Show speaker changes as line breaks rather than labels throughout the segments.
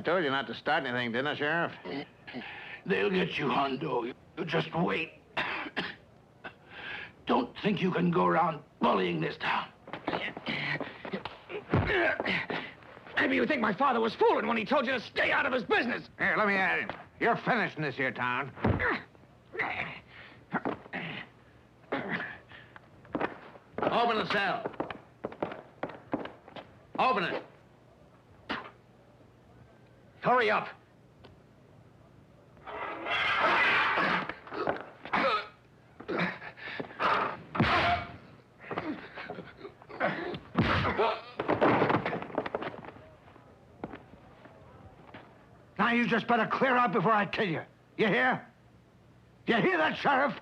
told you not to start anything, didn't I, Sheriff?
They'll get you, Hondo. You just wait. Don't think you can go around bullying this town.
Maybe you think my father was fooling when he told you to stay out of his business.
Here, let me at him. You're finished in this here town. Open the cell. Open it.
Hurry up.
Now you just better clear out before I kill you. You hear? You hear that, Sheriff?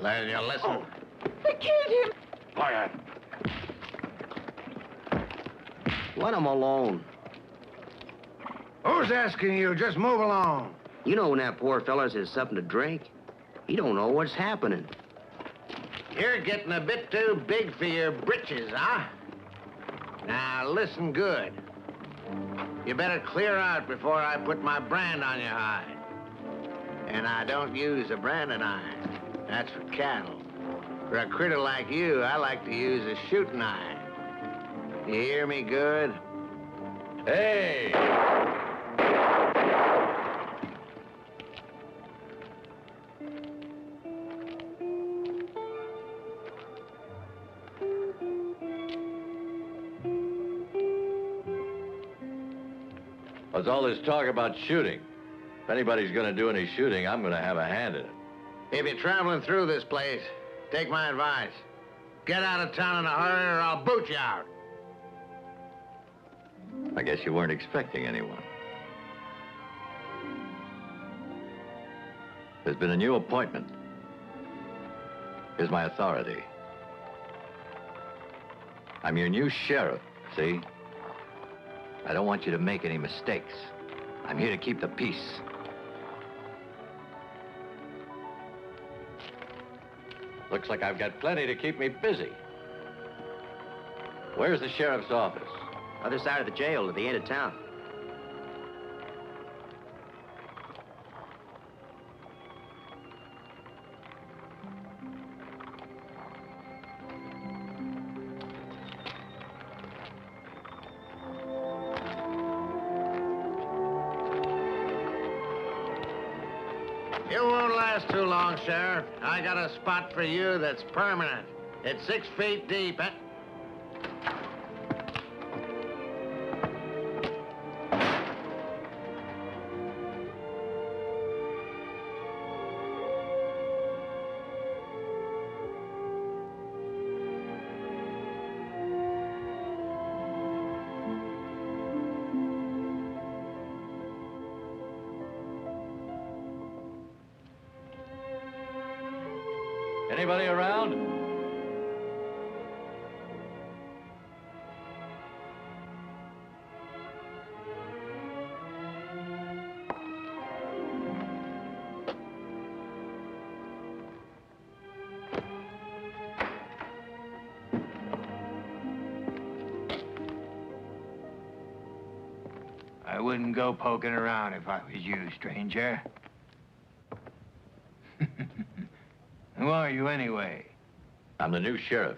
Let you listen.
Oh, they killed him.
Quiet.
Let him alone.
Who's asking you? Just move along.
You know when that poor fella says something to drink, he don't know what's happening.
You're getting a bit too big for your britches, huh? Now, listen good. You better clear out before I put my brand on your hide. And I don't use a branding iron. That's for cattle. For a critter like you, I like to use a shooting iron. You hear me good?
Hey! What's all this talk about shooting? If anybody's gonna do any shooting, I'm gonna have a hand in it.
If you're traveling through this place, take my advice. Get out of town in a hurry or I'll boot you out.
I guess you weren't expecting anyone. There's been a new appointment. Here's my authority. I'm your new sheriff, see? I don't want you to make any mistakes. I'm here to keep the peace. Looks like I've got plenty to keep me busy. Where's the sheriff's office?
Other side of the jail, at the end of town.
You won't last too long, Sheriff. I got a spot for you that's permanent. It's 6 feet deep.
Anybody around?
I wouldn't go poking around if I was you, stranger. Who are you, anyway?
I'm the new sheriff.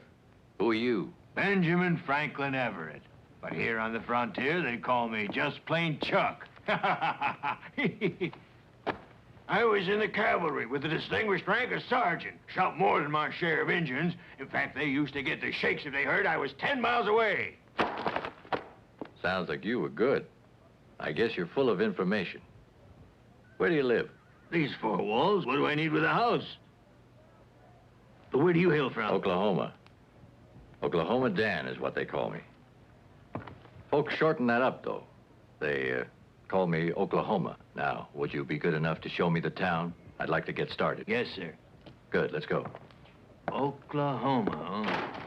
Who are you?
Benjamin Franklin Everett. But here on the frontier, they call me just plain Chuck. I was in the cavalry with the distinguished rank of sergeant. Shot more than my share of Injuns. In fact, they used to get the shakes if they heard I was 10 miles away.
Sounds like you were good. I guess you're full of information. Where do you live?
These four walls, what do I need with a house? But where do you hail from?
Oklahoma. Oklahoma Dan is what they call me. Folks shorten that up, though. They call me Oklahoma. Now, would you be good enough to show me the town? I'd like to get started.
Yes, sir.
Good, let's go.
Oklahoma, huh?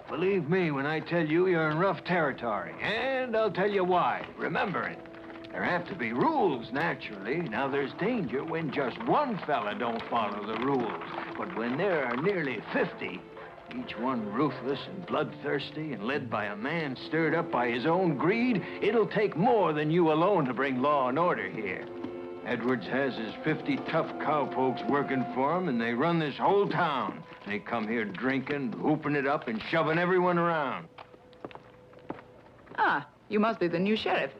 Believe me when I tell you you're in rough territory. And I'll tell you why. Remember it. There have to be rules, naturally. Now, there's danger when just one fella don't follow the rules. But when there are nearly 50, each one ruthless and bloodthirsty and led by a man stirred up by his own greed, it'll take more than you alone to bring law and order here. Edwards has his 50 tough cowpokes working for him, and they run this whole town. They come here drinking, hooping it up, and shoving everyone around.
Ah, you must be the new sheriff.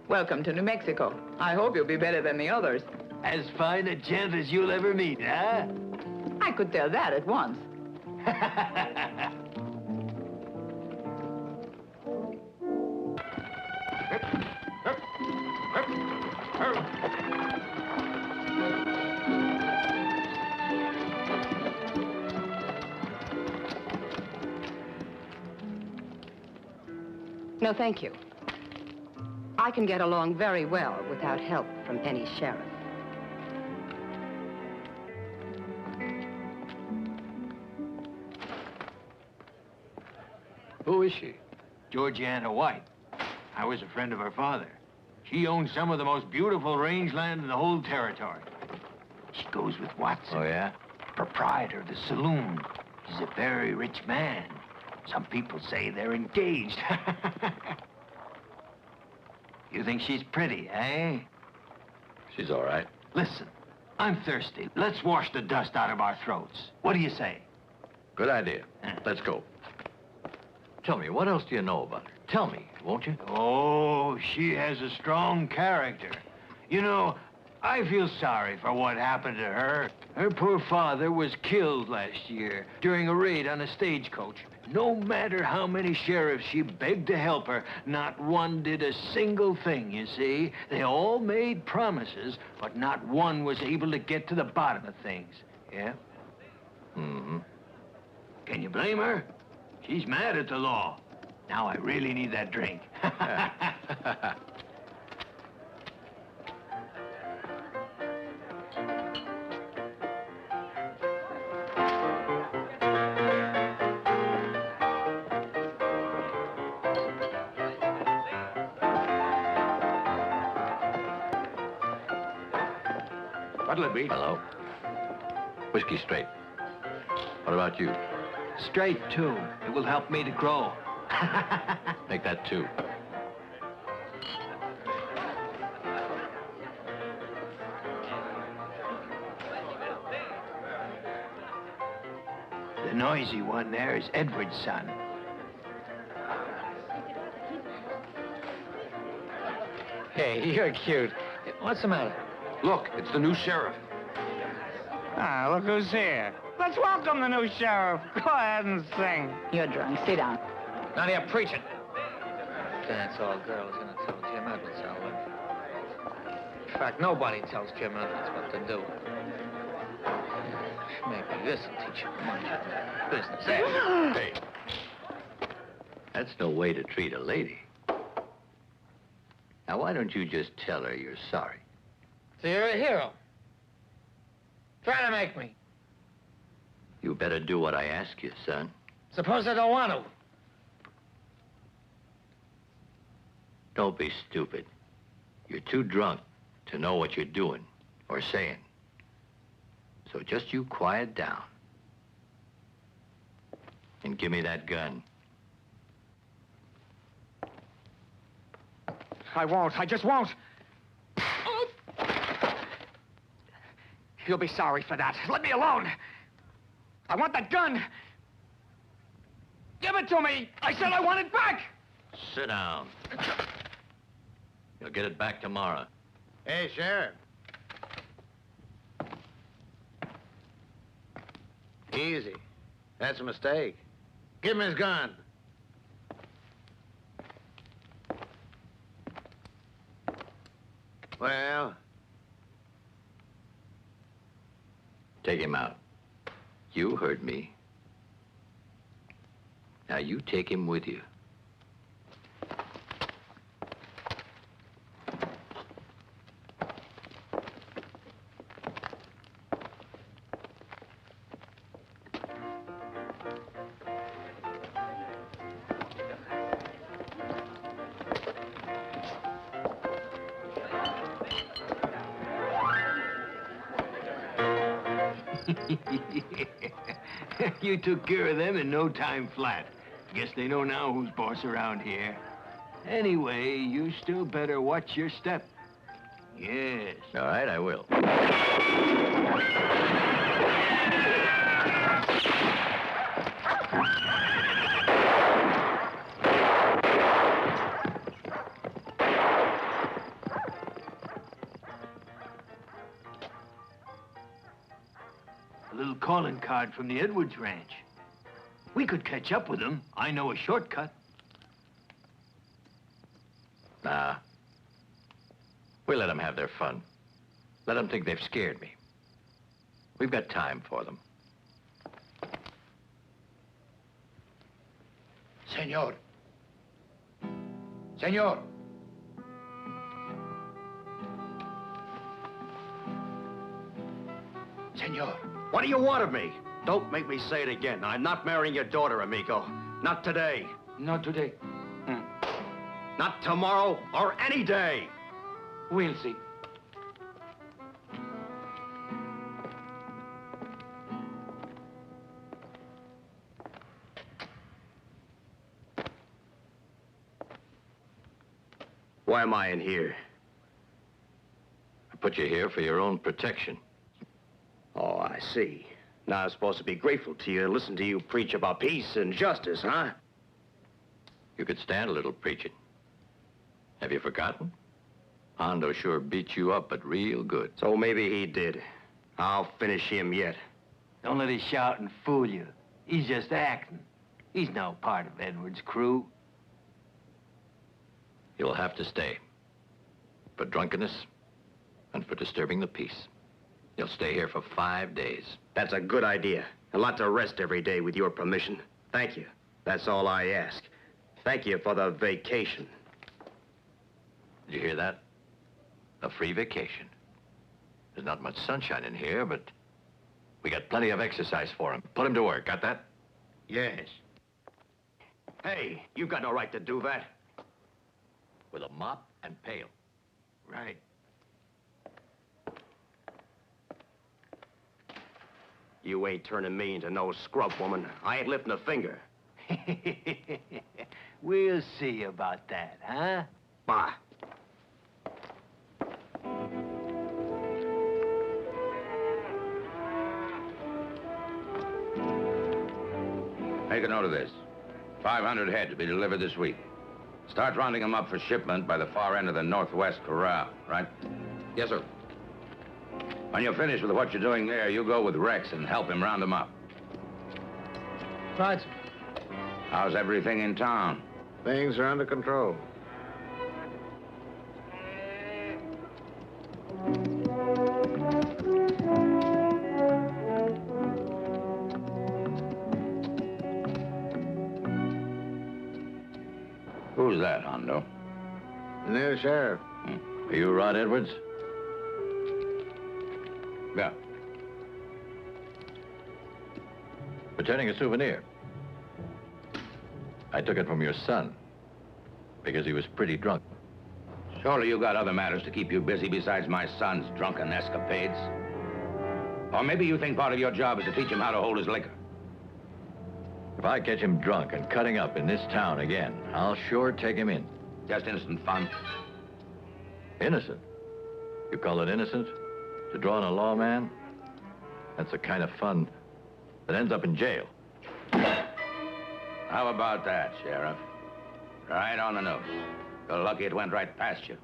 Welcome to New Mexico. I hope you'll be better than the others.
As fine a gent as you'll ever meet, huh?
I could tell that at once.
No, thank you. I can get along very well without help from any sheriff.
Who is she?
Georgiana White. I was a friend of her father. She owns some of the most beautiful rangeland in the whole territory. She goes with Watson.
Oh, yeah?
Proprietor of the saloon. He's a very rich man. Some people say they're engaged. You think she's pretty, eh?
She's all right.
Listen, I'm thirsty. Let's wash the dust out of our throats. What do you say?
Good idea. Let's go. Tell me, what else do you know about her? Tell me, won't you?
Oh, she has a strong character. You know, I feel sorry for what happened to her. Her poor father was killed last year during a raid on a stagecoach. No matter how many sheriffs she begged to help her, not one did a single thing, you see. They all made promises, but not one was able to get to the bottom of things. Yeah?
Mm-hmm.
Can you blame her? She's mad at the law. Now I really need that drink.
What'll it be?
Hello. Whiskey straight. What about you?
Straight, too. It will help me to grow.
Make that 2.
The noisy one there is Edward's son.
Hey, you're cute. What's the matter?
Look, it's the new sheriff.
Ah, look who's here. Let's welcome the new sheriff. Go ahead and sing.
You're drunk. Sit down.
Not here preaching. That's all girls gonna tell Jim Edwards how to live. In fact, nobody tells Jim Edwards what to do. Maybe this will teach him much business.
Hey. That's no way to treat a lady. Now, why don't you just tell her you're sorry?
So you're a hero. Try to make me.
You better do what I ask you, son.
Suppose I don't want to.
Don't be stupid. You're too drunk to know what you're doing or saying. So just you quiet down. And give me that gun.
I won't. I just won't. You'll be sorry for that. Let me alone. I want that gun. Give it to me. I said I want it back.
Sit down. You'll get it back tomorrow.
Hey, Sheriff. Easy. That's a mistake. Give him his gun. Well?
Take him out. You heard me. Now you take him with you.
You took care of them in no time flat. Guess they know now who's boss around here. Anyway, you still better watch your step. Yes.
All right, I will.
A little calling card from the Edwards Ranch. We could catch up with them. I know a shortcut.
Nah. We let them have their fun. Let them think they've scared me. We've got time for them.
Senor. Senor. Senor.
What do you want of me? Don't make me say it again. I'm not marrying your daughter, amigo. Not today.
Not today.
Not tomorrow or any day.
We'll see.
Why am I in here?
I put you here for your own protection.
Oh, I see. Now I'm supposed to be grateful to you and listen to you preach about peace and justice, huh?
You could stand a little preaching. Have you forgotten? Hondo sure beat you up, but real good.
So maybe he did. I'll finish him yet.
Don't let his shouting fool you. He's just acting. He's no part of Edwards' crew.
You'll have to stay. For drunkenness and for disturbing the peace. You'll stay here for 5 days.
That's a good idea. A lot to rest every day with your permission. Thank you. That's all I ask. Thank you for the vacation.
Did you hear that? A free vacation. There's not much sunshine in here, but we got plenty of exercise for him. Put him to work, got that?
Yes. Hey, you've got no right to do that.
With a mop and pail.
Right.
You ain't turning me into no scrub woman. I ain't lifting a finger.
We'll see about that, huh?
Bye.
Make a note of this. 500 head to be delivered this week. Start rounding them up for shipment by the far end of the northwest corral, right?
Yes, sir.
When you're finished with what you're doing there, you go with Rex and help him round them up.
Right.
How's everything in town?
Things are under control.
Who's that, Hondo?
The new sheriff.
Are you Rod Edwards?
Yeah.
Returning a souvenir. I took it from your son because he was pretty drunk.
Surely you got other matters to keep you busy besides my son's drunken escapades. Or maybe you think part of your job is to teach him how to hold his liquor.
If I catch him drunk and cutting up in this town again, I'll sure take him in.
Just innocent fun.
Innocent? You call it innocent? To draw on a lawman? That's the kind of fun that ends up in jail.
How about that, Sheriff? Right on the nose. You're lucky it went right past you.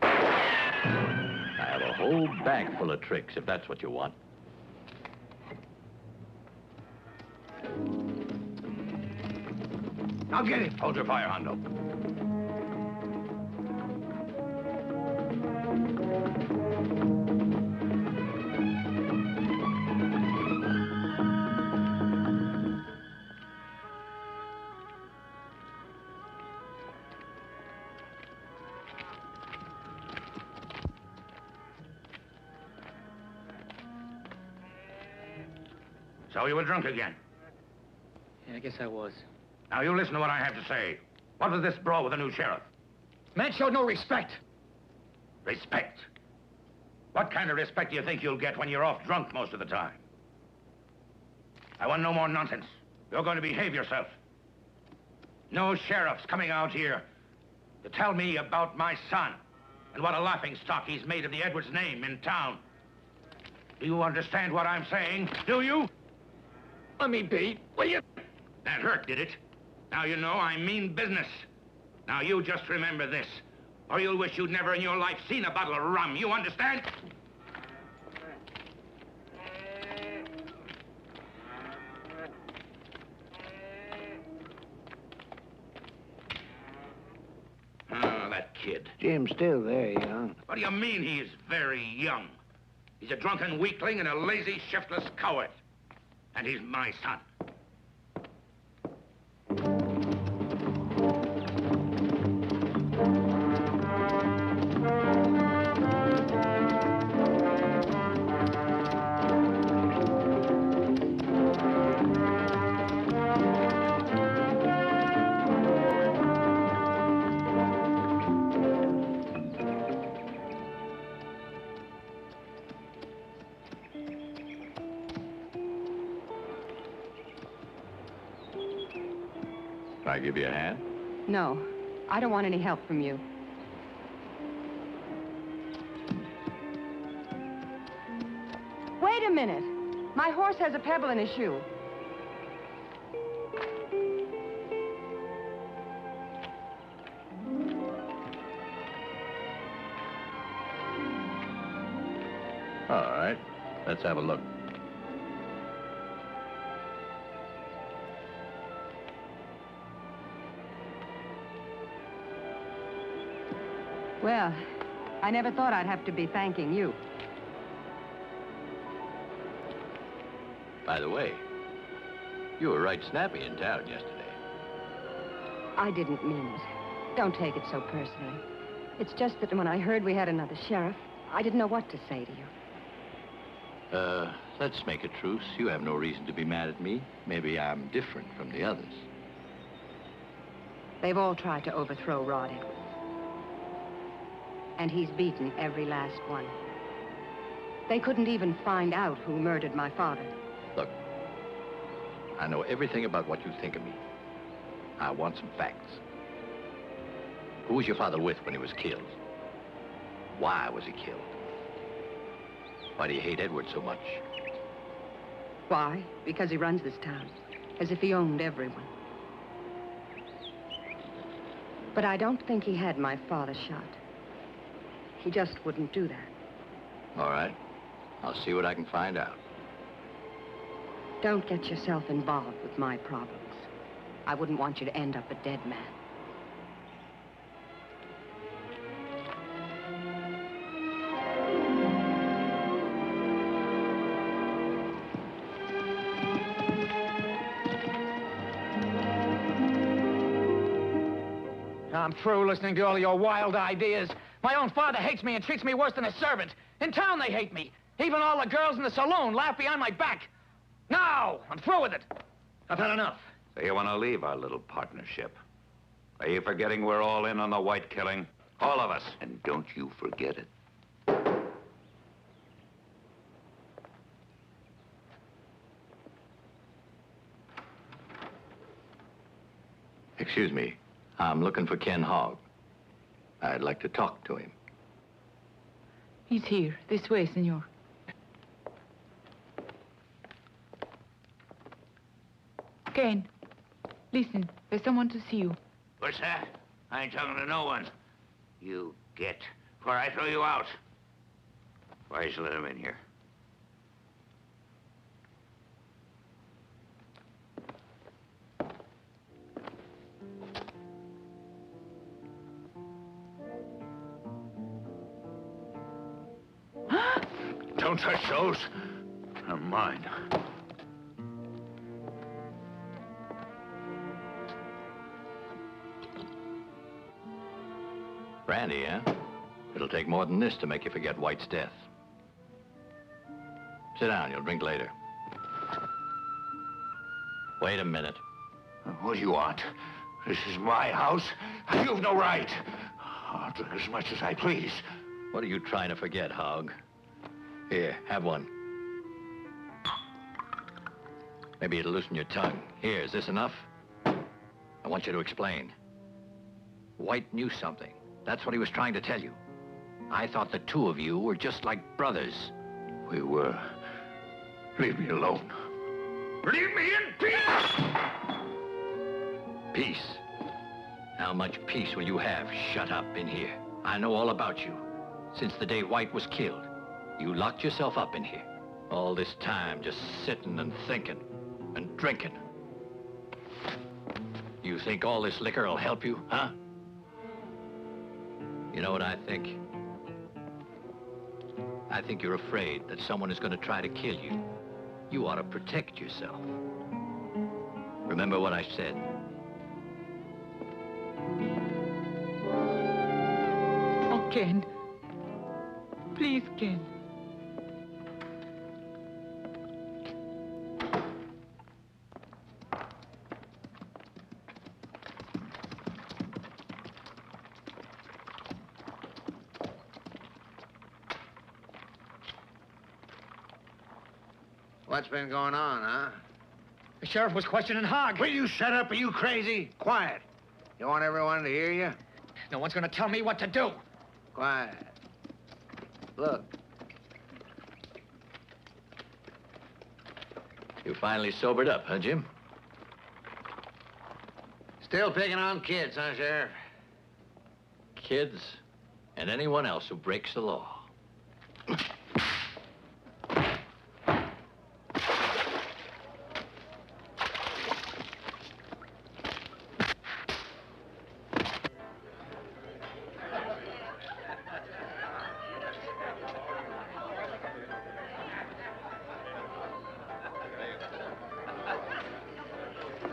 I have a whole bag full of tricks, if that's what you want.
Now get him. Hold your fire, Hondo. So you were drunk again?
Yeah, I guess I was.
Now you listen to what I have to say. What was this brawl with the new sheriff?
Man showed no respect.
Respect? What kind of respect do you think you'll get when you're off drunk most of the time? I want no more nonsense. You're going to behave yourself. No sheriff's coming out here to tell me about my son and what a laughingstock he's made of the Edwards name in town. Do you understand what I'm saying? Do you?
Let me be, will you?
That hurt, did it? Now you know I mean business. Now you just remember this, or you'll wish you'd never in your life seen a bottle of rum. You understand? Oh, that kid.
Jim's still very young.
What do you mean he's very young? He's a drunken weakling and a lazy, shiftless coward. And he's my son.
Can I give you a hand?
No, I don't want any help from you. Wait a minute. My horse has a pebble in his shoe.
All right, let's have a look.
Well, I never thought I'd have to be thanking you.
By the way, you were right snappy in town yesterday.
I didn't mean it. Don't take it so personally. It's just that when I heard we had another sheriff, I didn't know what to say to you.
Let's make a truce. You have no reason to be mad at me. Maybe I'm different from the others.
They've all tried to overthrow Rod Edwards. And he's beaten every last one. They couldn't even find out who murdered my father.
Look, I know everything about what you think of me. I want some facts. Who was your father with when he was killed? Why was he killed? Why do you hate Edward so much?
Why? Because he runs this town, as if he owned everyone. But I don't think he had my father shot. He just wouldn't do that.
All right. I'll see what I can find out.
Don't get yourself involved with my problems. I wouldn't want you to end up a dead man.
I'm through listening to all your wild ideas. My own father hates me and treats me worse than a servant. In town, they hate me. Even all the girls in the saloon laugh behind my back. Now, I'm through with it. I've had enough.
So you want to leave our little partnership? Are you forgetting we're all in on the white killing? All of us. And don't you forget it.
Excuse me. I'm looking for Ken Hogg. I'd like to talk to him.
He's here. This way, senor. Ken, listen. There's someone to see you.
What's that? I ain't talking to no one. You get, before I throw you out. Why you let him in here? Don't touch those. They're mine.
Brandy, huh? It'll take more than this to make you forget White's death. Sit down, you'll drink later. Wait a minute.
What do you want? This is my house. You've no right. I'll drink as much as I please.
What are you trying to forget, Hogg? Here, have one. Maybe it'll loosen your tongue. Here, is this enough? I want you to explain. White knew something. That's what he was trying to tell you. I thought the two of you were just like brothers.
We were. Leave me alone. Leave me in peace!
Peace? How much peace will you have shut up in here? I know all about you. Since the day White was killed, you locked yourself up in here. All this time just sitting and thinking and drinking. You think all this liquor will help you, huh? You know what I think? I think you're afraid that someone is going to try to kill you. You ought to protect yourself. Remember what I said.
Oh, Ken. Please, Ken.
What's been going on, huh?
The sheriff was questioning Hogg.
Will you shut up? Are you crazy? Quiet. You want everyone to hear you?
No one's gonna tell me what to do.
Quiet. Look.
You finally sobered up, huh, Jim?
Still picking on kids, huh, Sheriff?
Kids and anyone else who breaks the law.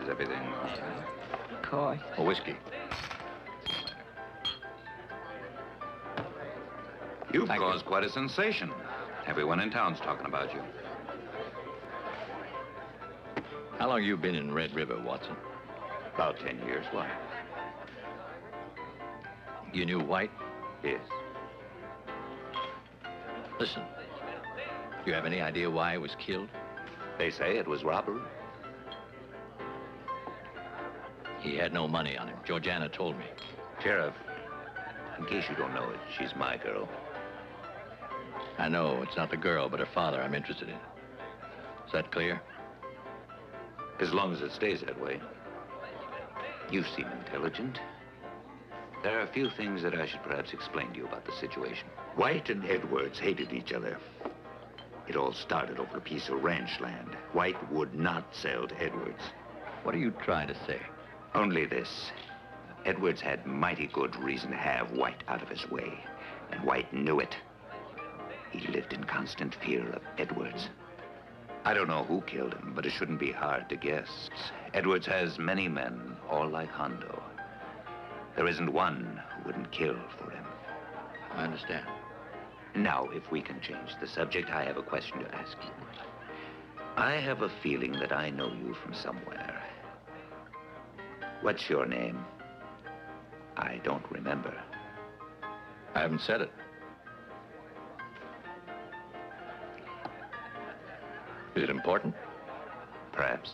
Is everything
Of course.
A whiskey.
You've
Thank
caused quite a sensation. Everyone in town's talking about you.
How long you been in Red River, Watson?
About 10 years. Why?
You knew White?
Yes.
Listen, do you have any idea why he was killed?
They say it was robbery.
He had no money on him. Georgiana told me.
Sheriff, in case you don't know it, she's my girl.
I know it's not the girl, but her father I'm interested in. Is that clear?
As long as it stays that way. You seem intelligent. There are a few things that I should perhaps explain to you about the situation.
White and Edwards hated each other. It all started over a piece of ranch land. White would not sell to Edwards.
What are you trying to say?
Only this. Edwards had mighty good reason to have White out of his way, and White knew it. He lived in constant fear of Edwards. I don't know who killed him, but it shouldn't be hard to guess. Edwards has many men, all like Hondo. There isn't one who wouldn't kill for him.
I understand.
Now, if we can change the subject, I have a question to ask you. I have a feeling that I know you from somewhere. What's your name? I don't remember.
I haven't said it. Is it important?
Perhaps.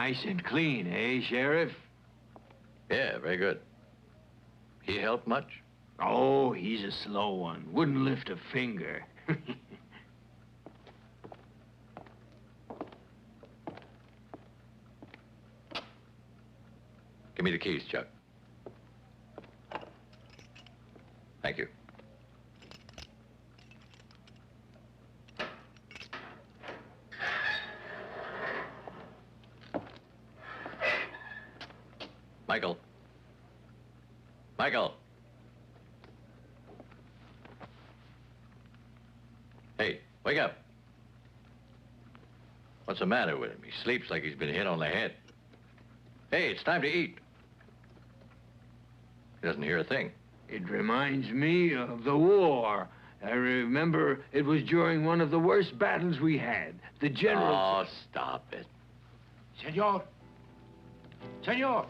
Nice and clean, eh, Sheriff?
Yeah, very good. He helped much?
Oh, he's a slow one. Wouldn't lift a finger.
Give me the keys, Chuck. Thank you. Michael. Michael. Hey, wake up. What's the matter with him? He sleeps like he's been hit on the head. Hey, it's time to eat. He doesn't hear a thing.
It reminds me of the war. I remember it was during one of the worst battles we had. The general...
Oh, stop it.
Senor. Senor.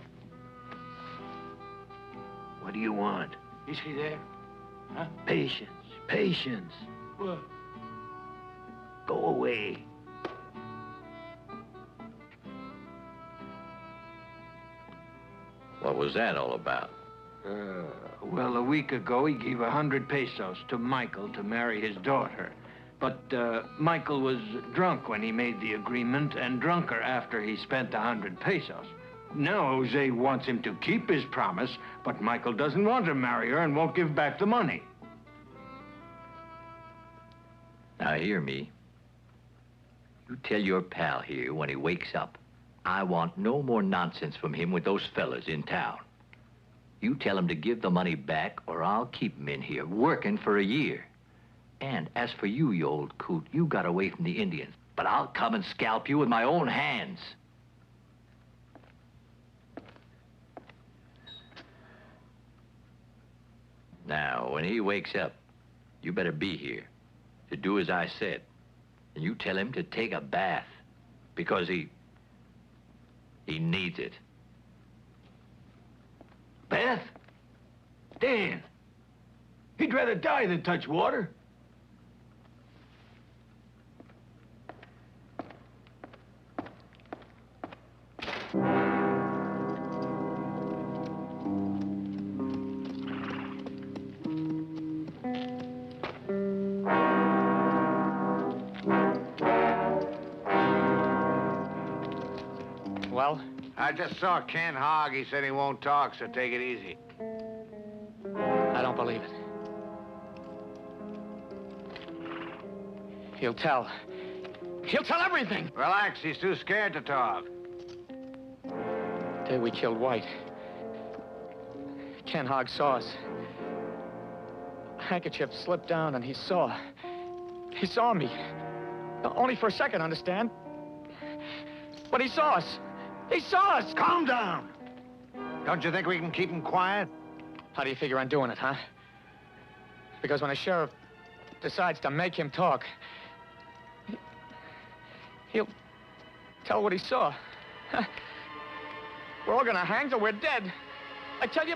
What do you want?
Is he there? Huh?
Patience, patience.
What?
Go away.
What was that all about?
Well, a week ago, he gave 100 pesos to Michael to marry his daughter. But Michael was drunk when he made the agreement and drunker after he spent the 100 pesos. Now Jose wants him to keep his promise, but Michael doesn't want to marry her and won't give back the money.
Now, hear me. You tell your pal here when he wakes up, I want no more nonsense from him with those fellas in town. You tell him to give the money back, or I'll keep him in here, working for a year. And as for you, you old coot, you got away from the Indians. But I'll come and scalp you with my own hands. Now, when he wakes up, you better be here to do as I said. And you tell him to take a bath, because he needs it.
Beth? Dan, he'd rather die than touch water.
Well?
I just saw Ken Hogg. He said he won't talk, so take it easy.
I don't believe it. He'll tell. He'll tell everything.
Relax, he's too scared to talk.
The day we killed White, Ken Hogg saw us. A handkerchief slipped down and he saw me. Only for a second, understand? But he saw us. He saw us!
Calm down! Don't you think we can keep him quiet?
How do you figure on doing it, huh? Because when a sheriff decides to make him talk, he'll tell what he saw. We're all gonna hang till we're dead. I tell you,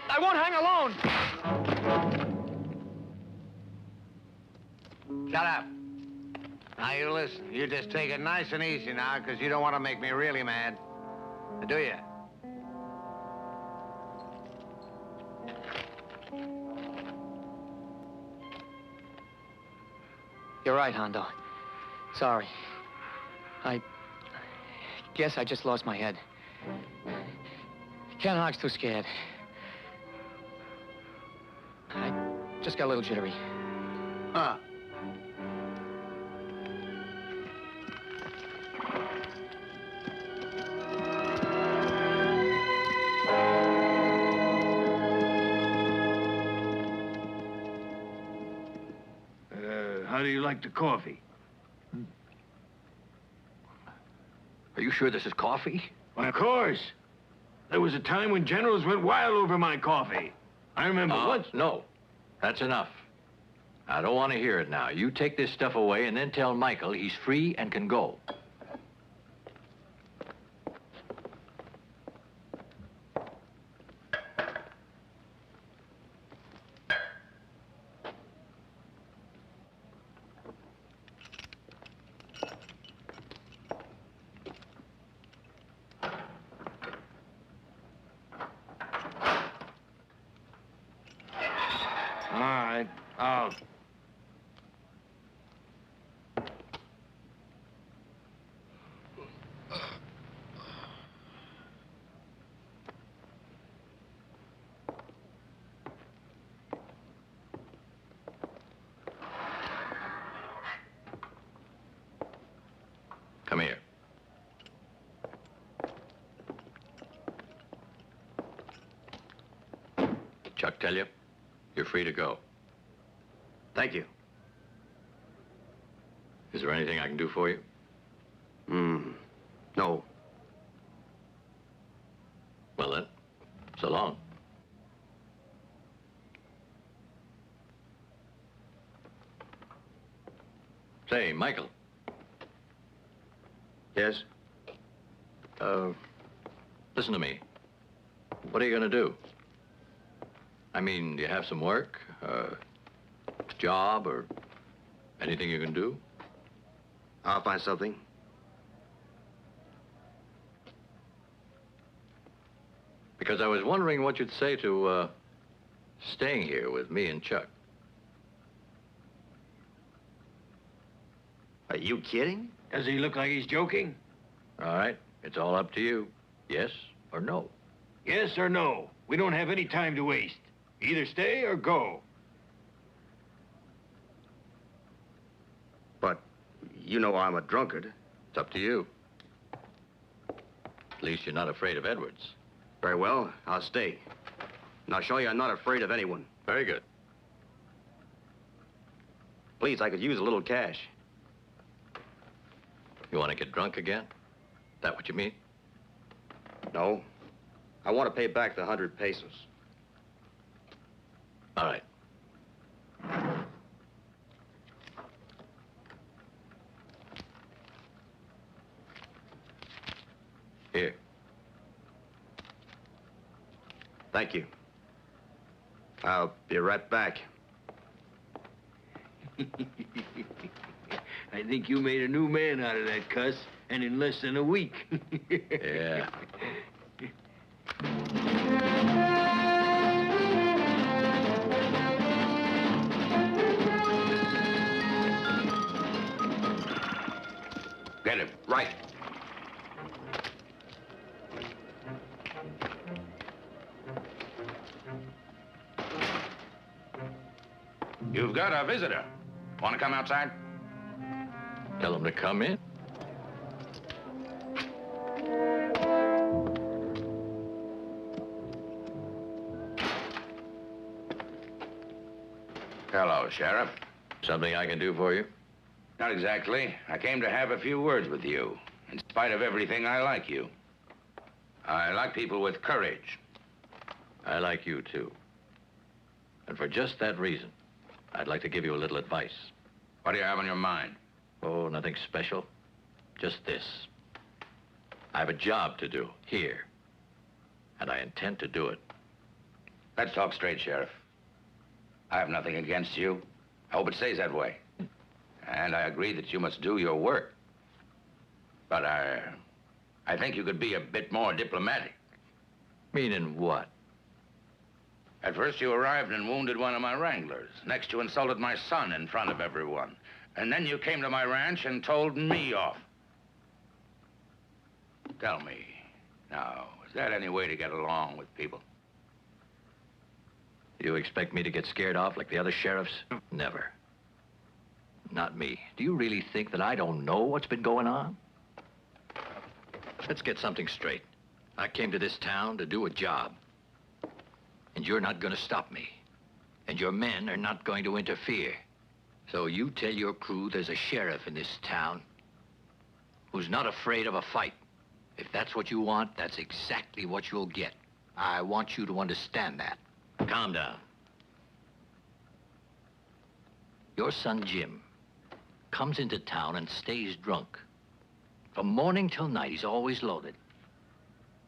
I won't hang alone.
Shut up. Now, you listen. You just take it nice and easy now, because you don't want to make me really mad. Do you?
You're right, Hondo. Sorry. I guess I just lost my head. Ken Hogg's too scared. I just got a little jittery.
Huh.
How do you like the coffee?
Are you sure this is coffee?
Well, of course. There was a time when generals went wild over my coffee. I remember once...
No. That's enough. I don't want to hear it now. You take this stuff away and then tell Michael he's free and can go.
Oh.
Come here. Chuck tell you? You're free to go.
Thank you.
Is there anything I can do for you?
No.
Well then, so long. Say, Michael.
Yes?
Listen to me. What are you gonna do? I mean, do you have some work? Job or anything you can do?
I'll find something.
Because I was wondering what you'd say to, staying here with me and Chuck.
Are you kidding?
Does he look like he's joking?
All right, it's all up to you. Yes or no?
Yes or no? We don't have any time to waste. Either stay or go.
But you know I'm a drunkard.
It's up to you. At least you're not afraid of Edwards.
Very well, I'll stay. And I'll show you I'm not afraid of anyone.
Very good.
Please, I could use a little cash.
You want to get drunk again? That what you mean?
No. I want to pay back the 100 pesos.
All right. Here.
Thank you. I'll be right back.
I think you made a new man out of that cuss, and in less than a week.
Yeah.
Get him. Right. You've got a visitor. Want to come outside?
Tell him to come in.
Hello, Sheriff.
Something I can do for you?
Not exactly. I came to have a few words with you. In spite of everything, I like you. I like people with courage.
I like you, too. And for just that reason, I'd like to give you a little advice.
What do you have on your mind?
Oh, nothing special. Just this. I have a job to do here, and I intend to do it.
Let's talk straight, Sheriff. I have nothing against you. I hope it stays that way. And I agree that you must do your work. But I think you could be a bit more diplomatic.
Meaning what?
At first, you arrived and wounded one of my wranglers. Next, you insulted my son in front of everyone. And then you came to my ranch and told me off. Tell me, now, is that any way to get along with people?
You expect me to get scared off like the other sheriffs? Never. Not me. Do you really think that I don't know what's been going on? Let's get something straight. I came to this town to do a job. And you're not going to stop me. And your men are not going to interfere. So you tell your crew there's a sheriff in this town who's not afraid of a fight. If that's what you want, that's exactly what you'll get. I want you to understand that. Calm down. Your son, Jim, comes into town and stays drunk. From morning till night, he's always loaded.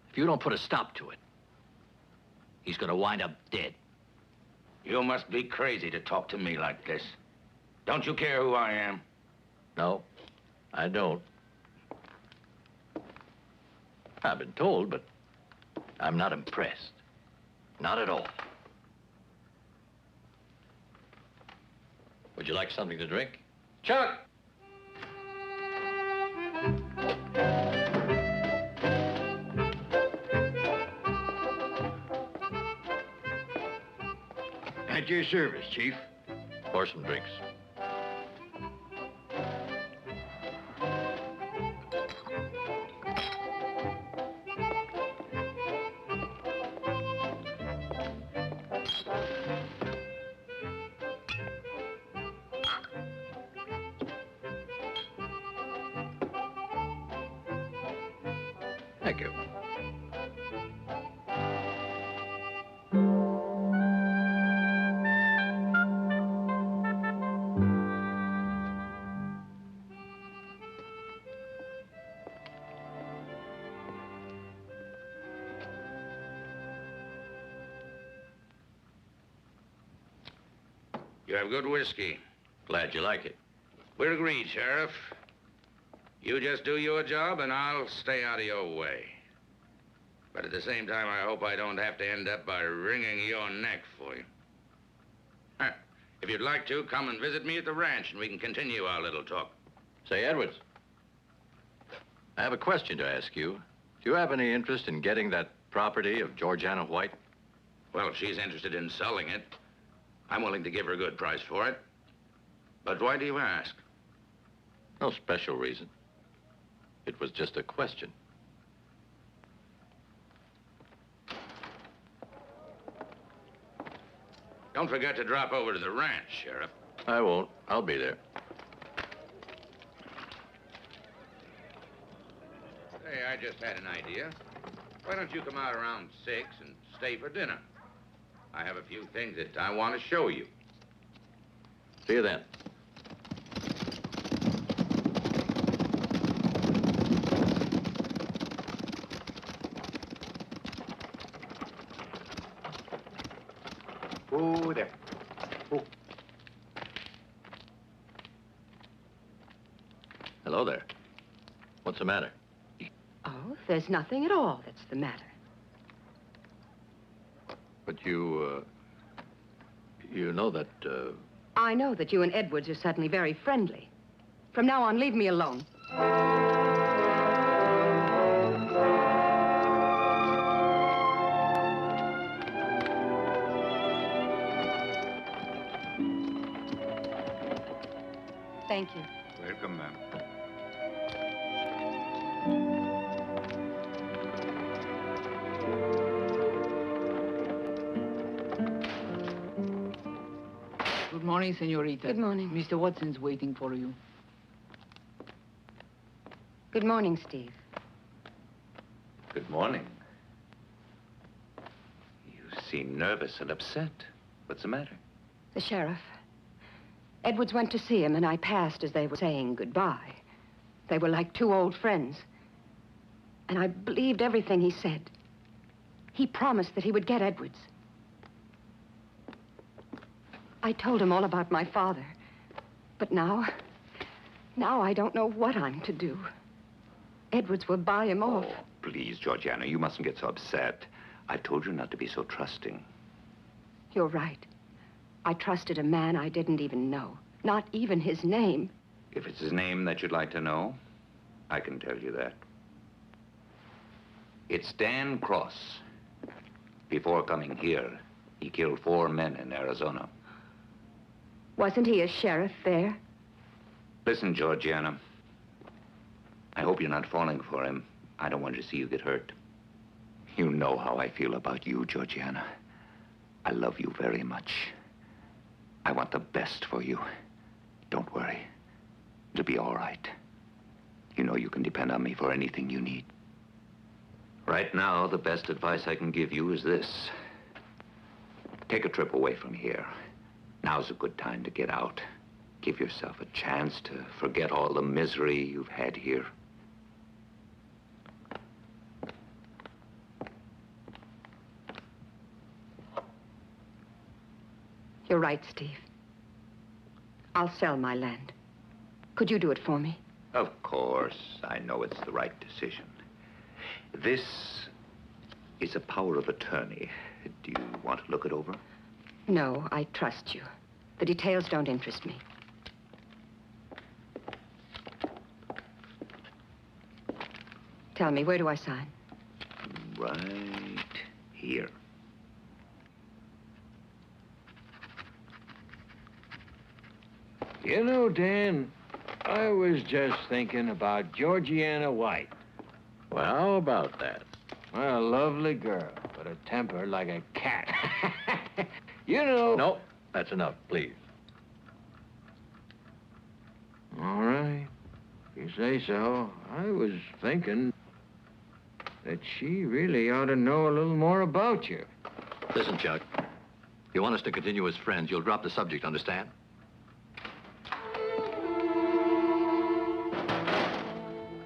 If you don't put a stop to it, he's gonna wind up dead.
You must be crazy to talk to me like this. Don't you care who I am?
No, I don't. I've been told, but I'm not impressed. Not at all. Would you like something to drink?
Chuck!
At your service, Chief.
Pour some drinks. Thank you.
You have good whiskey.
Glad you like it.
We're agreed, Sheriff. You just do your job, and I'll stay out of your way. But at the same time, I hope I don't have to end up by wringing your neck for you. If you'd like to, come and visit me at the ranch, and we can continue our little talk.
Say, Edwards, I have a question to ask you. Do you have any interest in getting that property of Georgiana White?
Well, if she's interested in selling it, I'm willing to give her a good price for it. But why do you ask?
No special reason. It was just a question.
Don't forget to drop over to the ranch, Sheriff.
I won't. I'll be there.
Hey, I just had an idea. Why don't you come out around 6 and stay for dinner? I have a few things that I want to show you.
See you then.
Oh, there. Oh.
Hello there. What's the matter?
Oh, there's nothing at all that's the matter.
But you know that,
I know that you and Edwards are suddenly very friendly. From now on, leave me alone. Thank you.
Welcome, ma'am.
Good morning, senorita.
Good morning.
Mr. Watson's waiting for you.
Good morning, Steve.
Good morning. You seem nervous and upset. What's the matter?
The sheriff. Edwards went to see him, and I passed as they were saying goodbye. They were like two old friends. And I believed everything he said. He promised that he would get Edwards. I told him all about my father. But now I don't know what I'm to do. Edwards will buy him off.
Oh, please, Georgiana, you mustn't get so upset. I told you not to be so trusting.
You're right. I trusted a man I didn't even know. Not even his name.
If it's his name that you'd like to know, I can tell you that. It's Dan Cross. Before coming here, he killed 4 men in Arizona.
Wasn't he a sheriff there?
Listen, Georgiana. I hope you're not falling for him. I don't want to see you get hurt. You know how I feel about you, Georgiana. I love you very much. I want the best for you. Don't worry. It'll be all right. You know you can depend on me for anything you need. Right now, the best advice I can give you is this. Take a trip away from here. Now's a good time to get out. Give yourself a chance to forget all the misery you've had here.
You're right, Steve. I'll sell my land. Could you do it for me?
Of course. I know it's the right decision. This is a power of attorney. Do you want to look it over?
No, I trust you. The details don't interest me. Tell me, where do I sign?
Right here.
You know, Dan, I was just thinking about Georgiana White.
Well, how about that?
Well, a lovely girl, but a temper like a cat. You know...
No, that's enough, please.
All right. You say so. I was thinking that she really ought to know a little more about you.
Listen, Chuck. If you want us to continue as friends, you'll drop the subject, understand?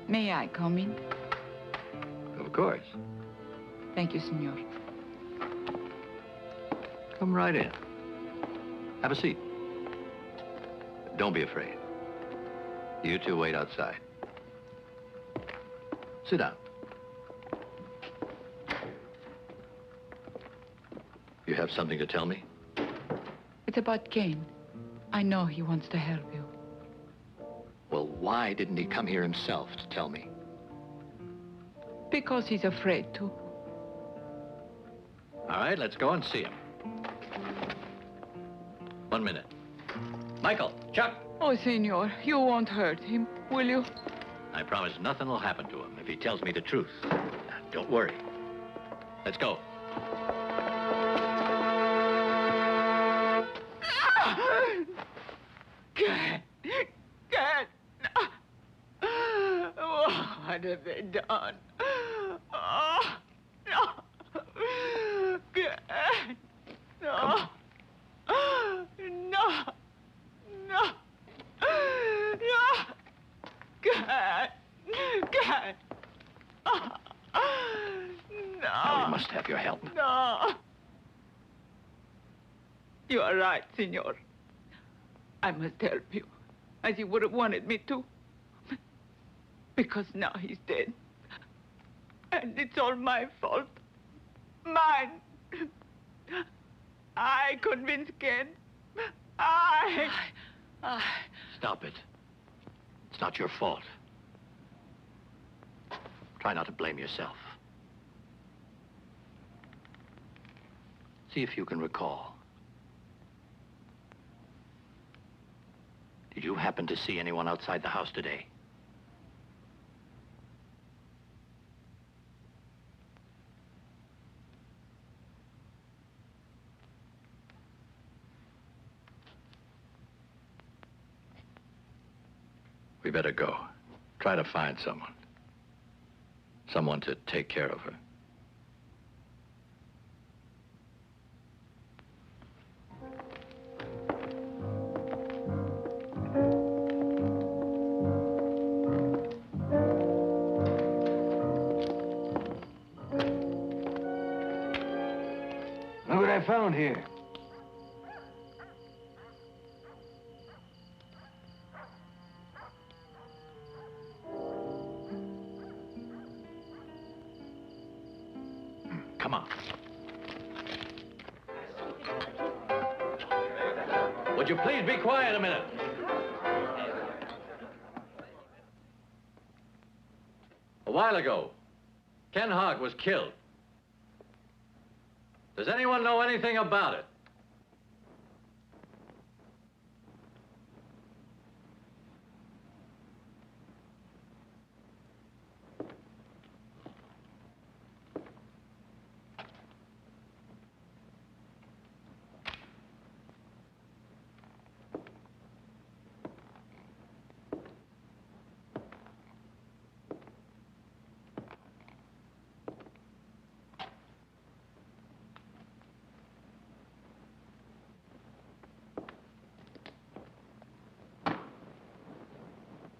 May I come in?
Of course.
Thank you, senor.
Come right in. Have a seat. Don't be afraid. You two wait outside. Sit down. You have something to tell me?
It's about Kane. I know he wants to help you.
Well, why didn't he come here himself to tell me?
Because he's afraid to.
All right, let's go and see him. 1 minute. Michael, Chuck.
Oh, senor, you won't hurt him, will you?
I promise nothing will happen to him if he tells me the truth. Now, don't worry. Let's go.
God. What have they done? Oh, no. God. No. No. No. No. God. God. No.
Now we must have your help.
No. You are right, senor. I must help you, as you would have wanted me to. Because now he's dead. And it's all my fault. Mine. I convinced Ken.
Stop it. It's not your fault. Try not to blame yourself. See if you can recall. Did you happen to see anyone outside the house today? We better go. Try to find someone. Someone to take care of her.
Look what I found here.
Come on. Would you please be quiet a minute? A while ago, Ken Hogg was killed. Does anyone know anything about it?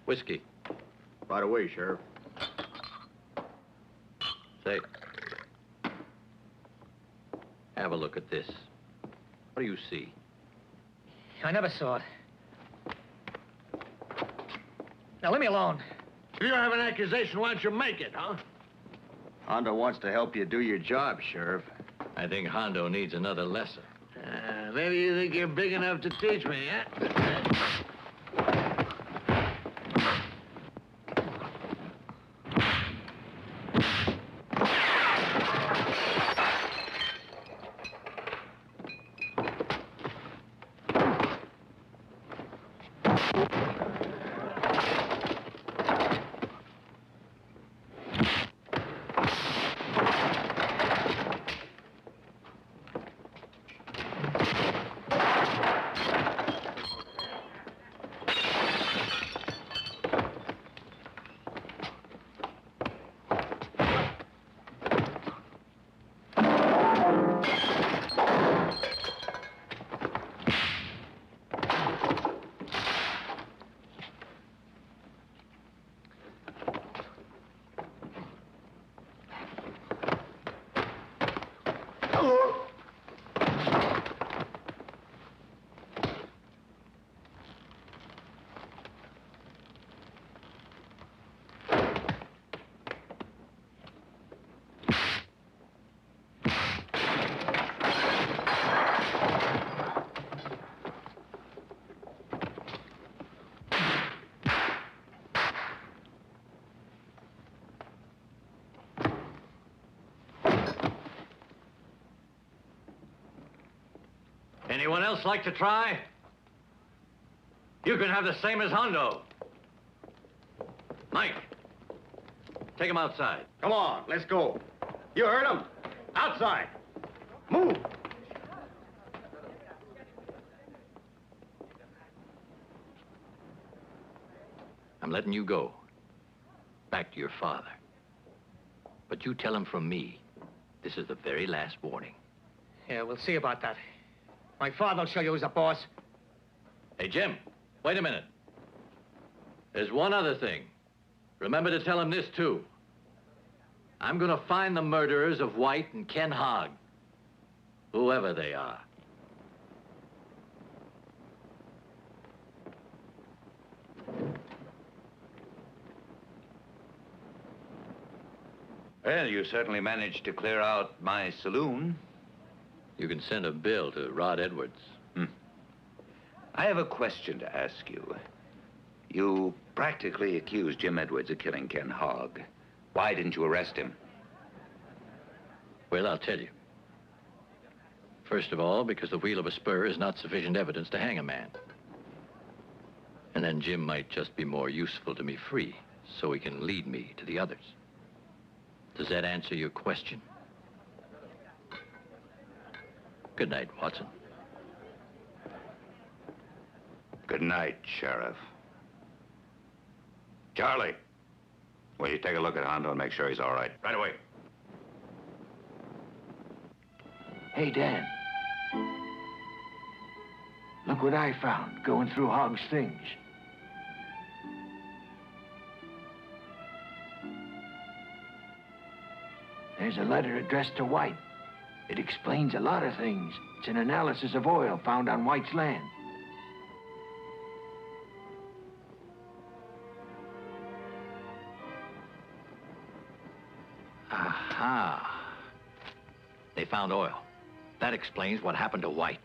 Whiskey.
Right away, Sheriff.
Say, have a look at this. What do you see?
I never saw it. Now, leave me alone.
If you have an accusation, why don't you make it, huh?
Hondo wants to help you do your job, Sheriff.
I think Hondo needs another lesson.
Maybe you think you're big enough to teach me, huh?
Anyone else like to try? You can have the same as Hondo. Mike, take him outside.
Come on, let's go. You heard him. Outside. Move.
I'm letting you go. Back to your father. But you tell him from me, this is the very last warning.
Yeah, we'll see about that. My father will show you who's the boss.
Hey, Jim, wait a minute. There's one other thing. Remember to tell him this, too. I'm gonna find the murderers of White and Ken Hogg. Whoever they are.
Well, you certainly managed to clear out my saloon.
You can send a bill to Rod Edwards.
I have a question to ask you. You practically accused Jim Edwards of killing Ken Hogg. Why didn't you arrest him?
Well, I'll tell you. First of all, because the wheel of a spur is not sufficient evidence to hang a man. And then Jim might just be more useful to me free, so he can lead me to the others. Does that answer your question? Good night, Watson.
Good night, Sheriff. Charlie, will you take a look at Hondo and make sure he's all right?
Right away.
Hey, Dan. Look what I found going through Hogg's things. There's a letter addressed to White. It explains a lot of things. It's an analysis of oil found on White's land.
Aha. They found oil. That explains what happened to White.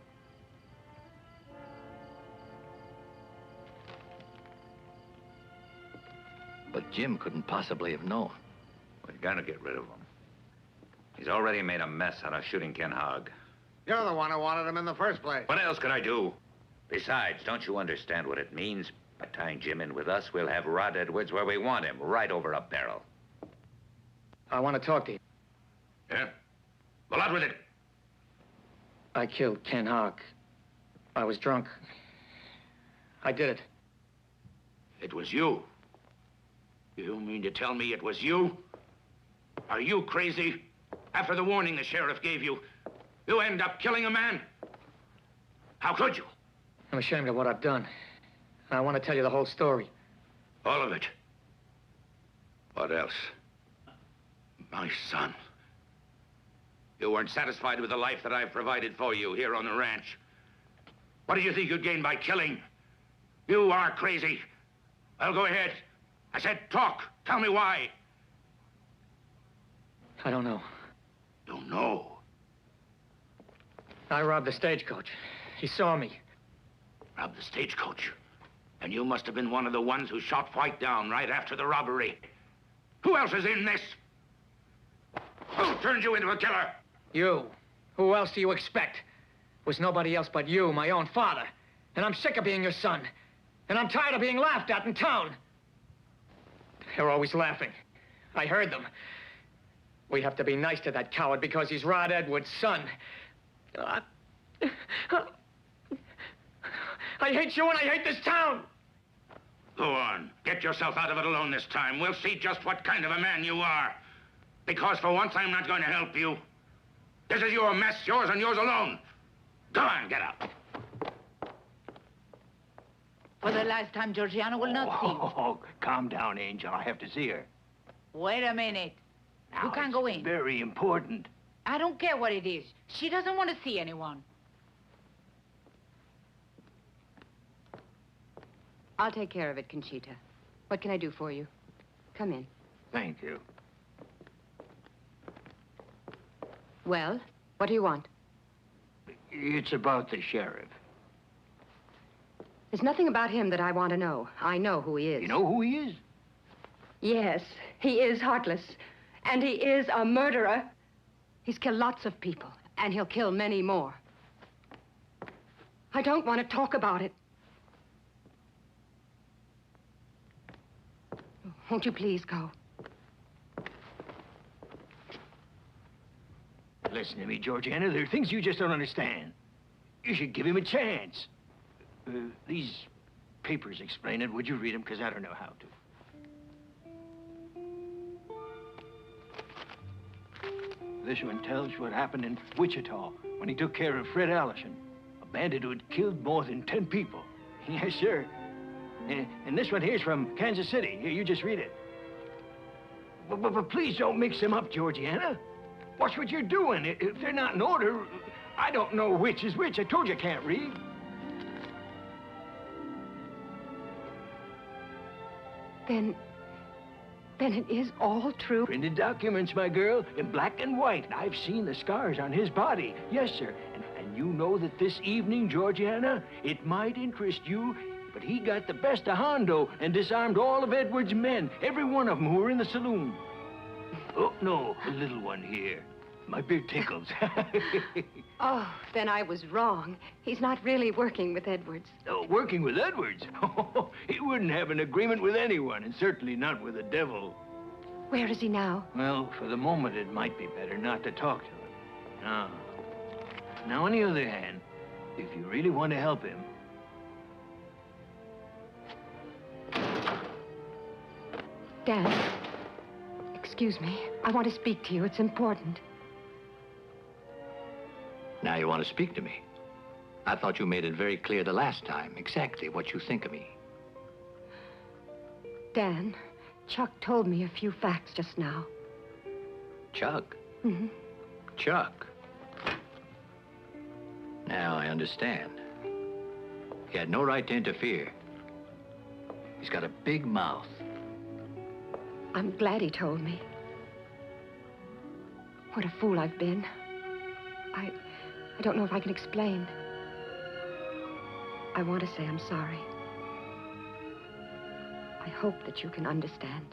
But Jim couldn't possibly have known.
We've got to get rid of him. He's already made a mess out of shooting Ken Hogg.
You're the one who wanted him in the first place.
What else could I do? Besides, don't you understand what it means? By tying Jim in with us, we'll have Rod Edwards where we want him, right over a barrel.
I want to talk to you.
Yeah? Well, out with it.
I killed Ken Hogg. I was drunk. I did it.
It was you. You mean to tell me it was you? Are you crazy? After the warning the sheriff gave you, you end up killing a man? How could you?
I'm ashamed of what I've done. And I want to tell you the whole story.
All of it. What else? My son. You weren't satisfied with the life that I've provided for you here on the ranch. What do you think you'd gain by killing? You are crazy. Well, go ahead. I said talk. Tell me why.
I don't know.
Don't know?
I robbed the stagecoach. He saw me.
Robbed the stagecoach? And you must have been one of the ones who shot White down right after the robbery. Who else is in this? Who turned you into a killer?
You. Who else do you expect? It was nobody else but you, my own father. And I'm sick of being your son. And I'm tired of being laughed at in town. They're always laughing. I heard them. We have to be nice to that coward because he's Rod Edwards' son. I hate you and I hate this town.
Go on. Get yourself out of it alone this time. We'll see just what kind of a man you are. Because for once, I'm not going to help you. This is your mess, yours and yours alone. Go on, get up.
For the last time, Georgiana will not see you.
Oh, calm down, Angel. I have to see her.
Wait a minute.
Now,
You can't go in.
Very important.
I don't care what it is. She doesn't want to see anyone.
I'll take care of it, Conchita. What can I do for you? Come in.
Thank you.
Well, what do you want?
It's about the sheriff.
There's nothing about him that I want to know. I know who he is.
You know who he is?
Yes, he is heartless. And he is a murderer. He's killed lots of people, and he'll kill many more. I don't want to talk about it. Won't you please go?
Listen to me, Georgiana. There are things you just don't understand. You should give him a chance. These papers explain it. Would you read them? Because I don't know how to. This one tells what happened in Wichita when he took care of Fred Allison, a bandit who had killed more than 10 people. Yes, sir. And this one here's from Kansas City. Here, you just read it. But please don't mix them up, Georgiana. Watch what you're doing. If they're not in order, I don't know which is which. I told you I can't read.
Then it is all true.
Printed documents, my girl, in black and white. I've seen the scars on his body. Yes, sir. And you know that this evening, Georgiana, it might interest you, but he got the best of Hondo and disarmed all of Edwards' men, every one of them who were in the saloon. Oh, no, the little one here. My beard tickles.
Oh, then I was wrong. He's not really working with Edwards.
Oh, working with Edwards? He wouldn't have an agreement with anyone, and certainly not with the devil.
Where is he now?
Well, for the moment, it might be better not to talk to him. Now, on the other hand, if you really want to help him...
Dan, excuse me. I want to speak to you. It's important.
Now you want to speak to me. I thought you made it very clear the last time exactly what you think of me.
Dan, Chuck told me a few facts just now.
Chuck?
Mm-hmm.
Chuck? Now I understand. He had no right to interfere. He's got a big mouth.
I'm glad he told me. What a fool I've been. I don't know if I can explain. I want to say I'm sorry. I hope that you can understand.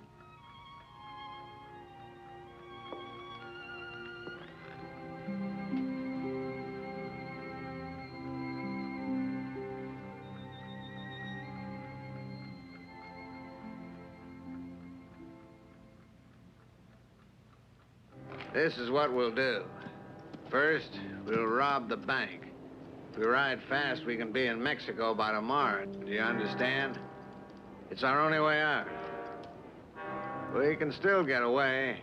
This is what we'll do. First, we'll rob the bank. If we ride fast, we can be in Mexico by tomorrow. Do you understand? It's our only way out. We can still get away.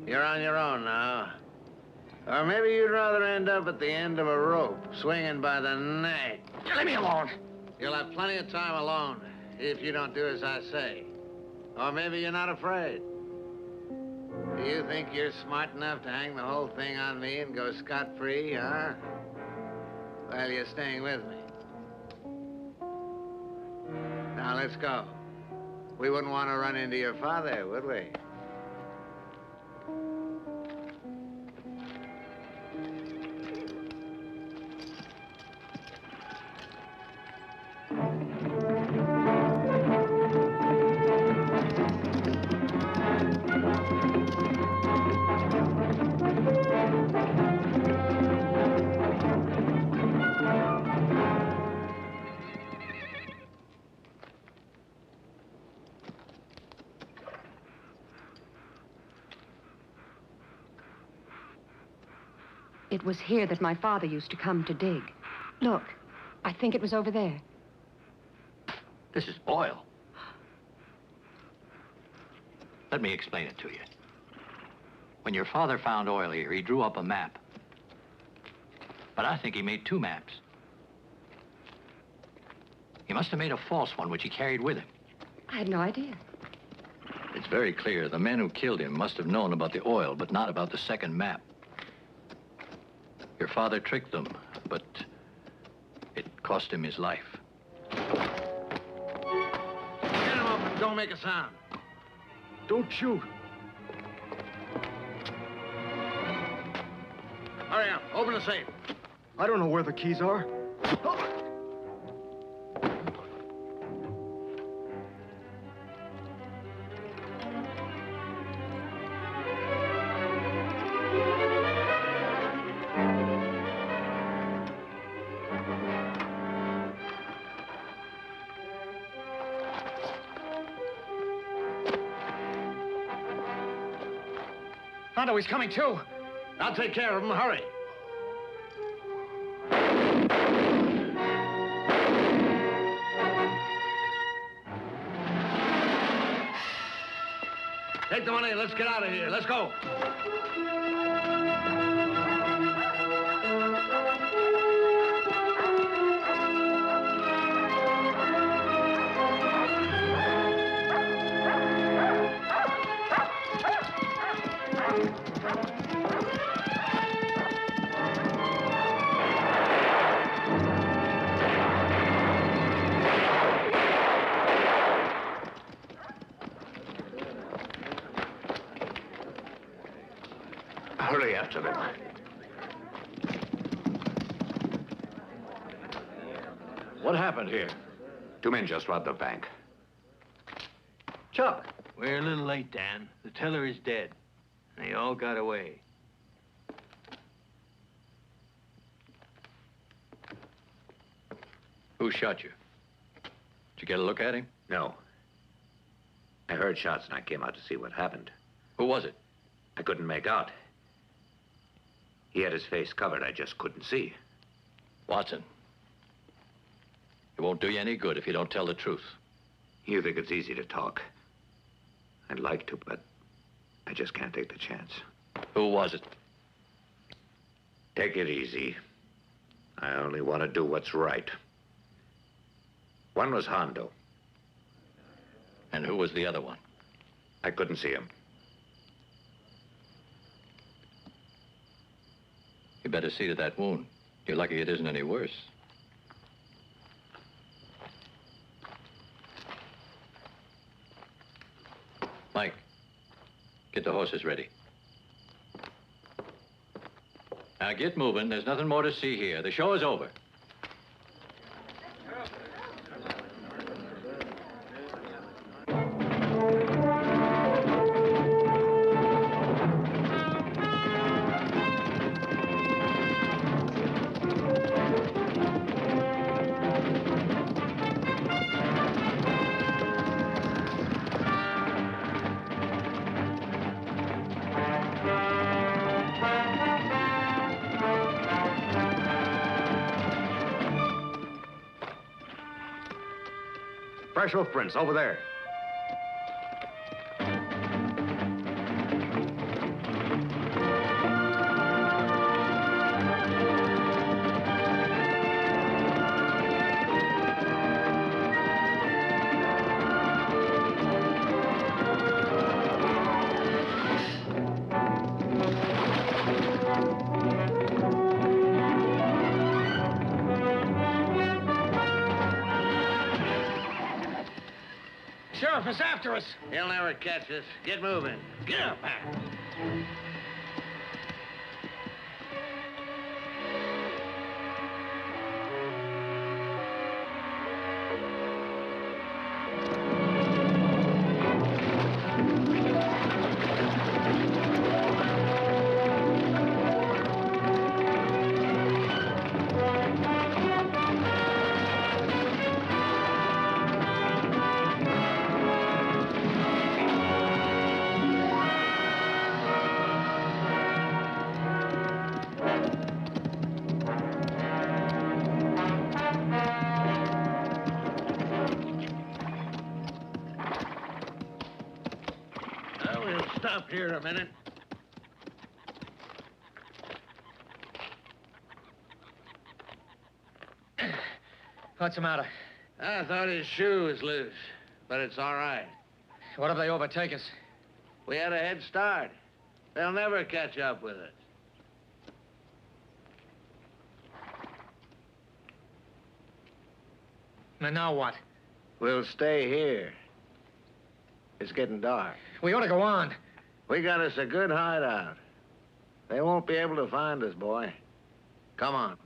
You're on your own now. Or maybe you'd rather end up at the end of a rope, swinging by the neck.
Leave me alone.
You'll have plenty of time alone, if you don't do as I say. Or maybe you're not afraid. Do you think you're smart enough to hang the whole thing on me and go scot-free, huh? Well, you're staying with me. Now, let's go. We wouldn't want to run into your father, would we?
It was here that my father used to come to dig. Look, I think it was over there.
This is oil. Let me explain it to you. When your father found oil here, he drew up a map. But I think he made 2 maps. He must have made a false one, which he carried with him.
I had no idea.
It's very clear the men who killed him must have known about the oil, but not about the second map. Your father tricked them, but it cost him his life.
Get him up and don't make a sound.
Don't shoot.
Hurry up. Open the safe.
I don't know where the keys are.
Tonto, he's coming too.
I'll take care of him. Hurry. Take the money. Let's get out of here. Let's go.
Hurry after them.
What happened here?
2 men just robbed the bank.
Chuck. We're a little late, Dan. The teller is dead. They all got away.
Who shot you? Did you get a look at him?
No. I heard shots and I came out to see what happened.
Who was it?
I couldn't make out. He had his face covered. I just couldn't see.
Watson. It won't do you any good if you don't tell the truth.
You think it's easy to talk. I'd like to, but I just can't take the chance.
Who was it?
Take it easy. I only want to do what's right. One was Hondo.
And who was the other one?
I couldn't see him.
You better see to that wound. You're lucky it isn't any worse. Mike, get the horses ready. Now get moving. There's nothing more to see here. The show is over.
Fresh hoof prints over there.
Sheriff is after us.
He'll never catch us. Get moving. Get up, man. up here a minute.
What's the matter?
I thought his shoe was loose, but it's all right.
What if they overtake us?
We had a head start. They'll never catch up with us.
And now what?
We'll stay here. It's getting dark.
We ought to go on.
We got us a good hideout. They won't be able to find us, boy. Come on.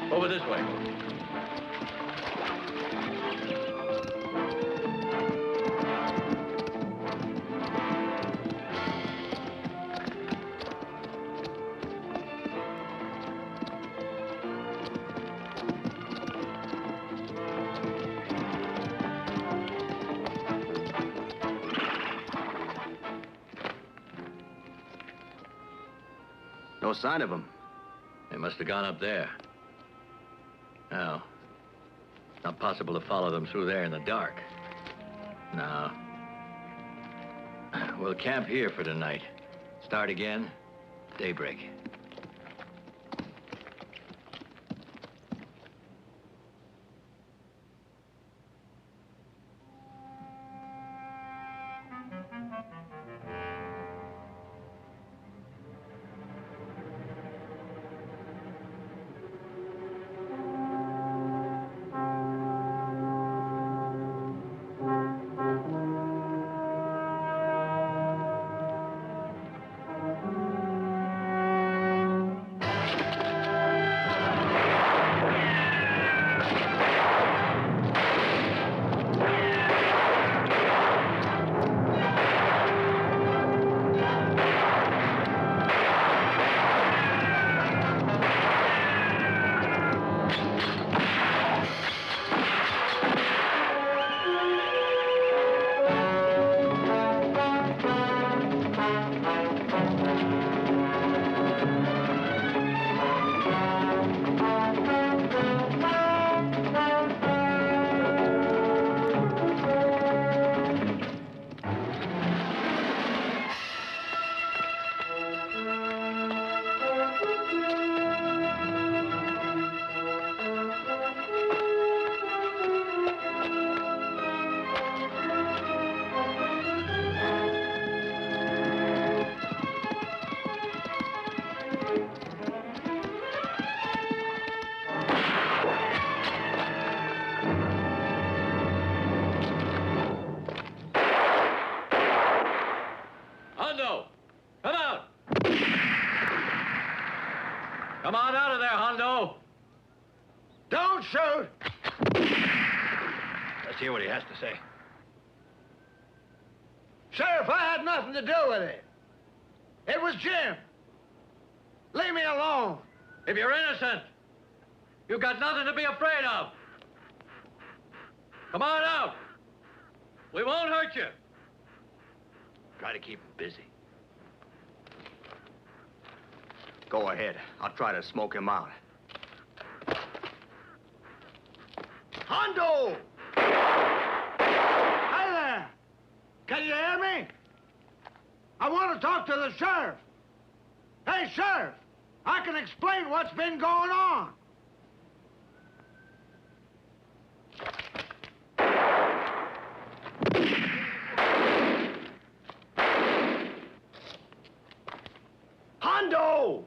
Over this way.
No sign of them.
They must have gone up there. No. Not possible to follow them through there in the dark. No. We'll camp here for tonight. Start again, daybreak. Come on out of there, Hondo.
Don't shoot!
Let's hear what he has to say.
Sheriff, I had nothing to do with it. It was Jim. Leave me alone.
If you're innocent, you've got nothing to be afraid of. Come on out. We won't hurt you. Try to keep him busy.
Go ahead. I'll try to smoke him out.
Hondo! Hey there! Can you hear me? I want to talk to the sheriff. Hey, Sheriff! I can explain what's been going on. Hondo!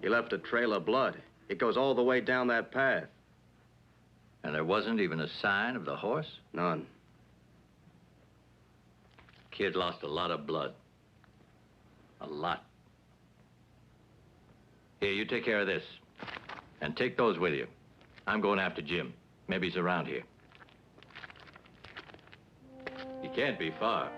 He left a trail of blood. It goes all the way down that path.
And there wasn't even a sign of the horse?
None.
Kid lost a lot of blood. A lot. Here, you take care of this. And take those with you. I'm going after Jim. Maybe he's around here. He can't be far.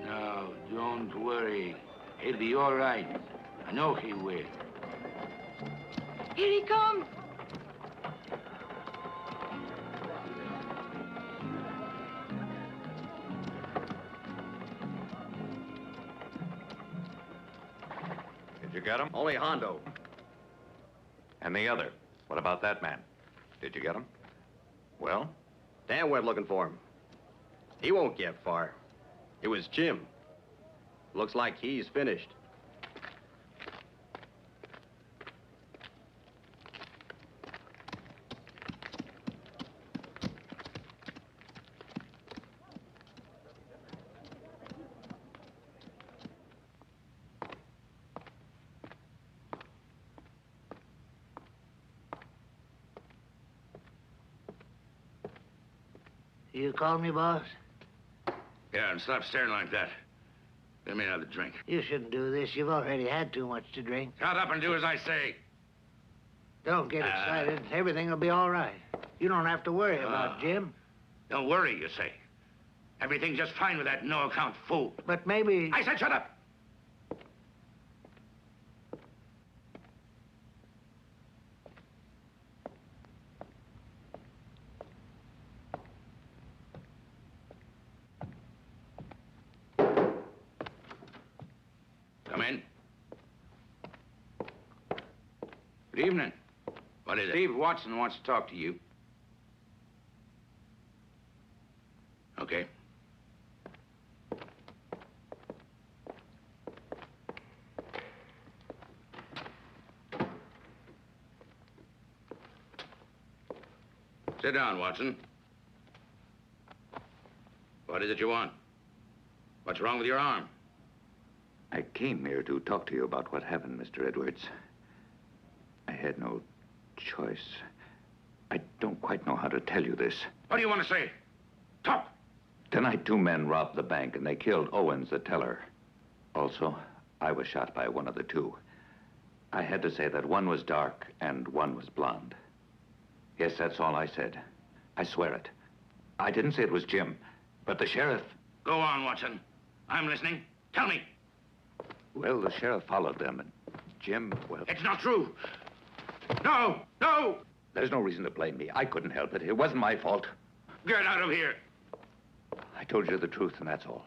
No, don't worry. He'll be all right. I know he will.
Here he comes.
Did you get him?
Only Hondo.
And the other? What about that man? Did you get him? Well?
Dan went looking for him. He won't get far. It was Jim. Looks like he's finished.
You called me, boss?
Yeah, and stop staring like that. Give me another drink.
You shouldn't do this. You've already had too much to drink.
Shut up and do as I say.
Don't get excited. Everything will be all right. You don't have to worry about Jim.
Don't worry, you say. Everything's just fine with that no-account fool.
But maybe...
I said shut up! Come in. Good evening. What is it? Steve Watson wants to talk to you. Okay. Sit down, Watson. What is it you want? What's wrong with your arm?
I came here to talk to you about what happened, Mr. Edwards. I had no choice. I don't quite know how to tell you this.
What do you want to say? Talk!
Tonight, 2 men robbed the bank, and they killed Owens, the teller. Also, I was shot by one of the 2. I had to say that one was dark and one was blonde. Yes, that's all I said. I swear it. I didn't say it was Jim, but the sheriff...
Go on, Watson. I'm listening. Tell me.
Well, the sheriff followed them, and Jim, well...
It's not true. No! No!
There's no reason to blame me. I couldn't help it. It wasn't my fault.
Get out of here.
I told you the truth, and that's all.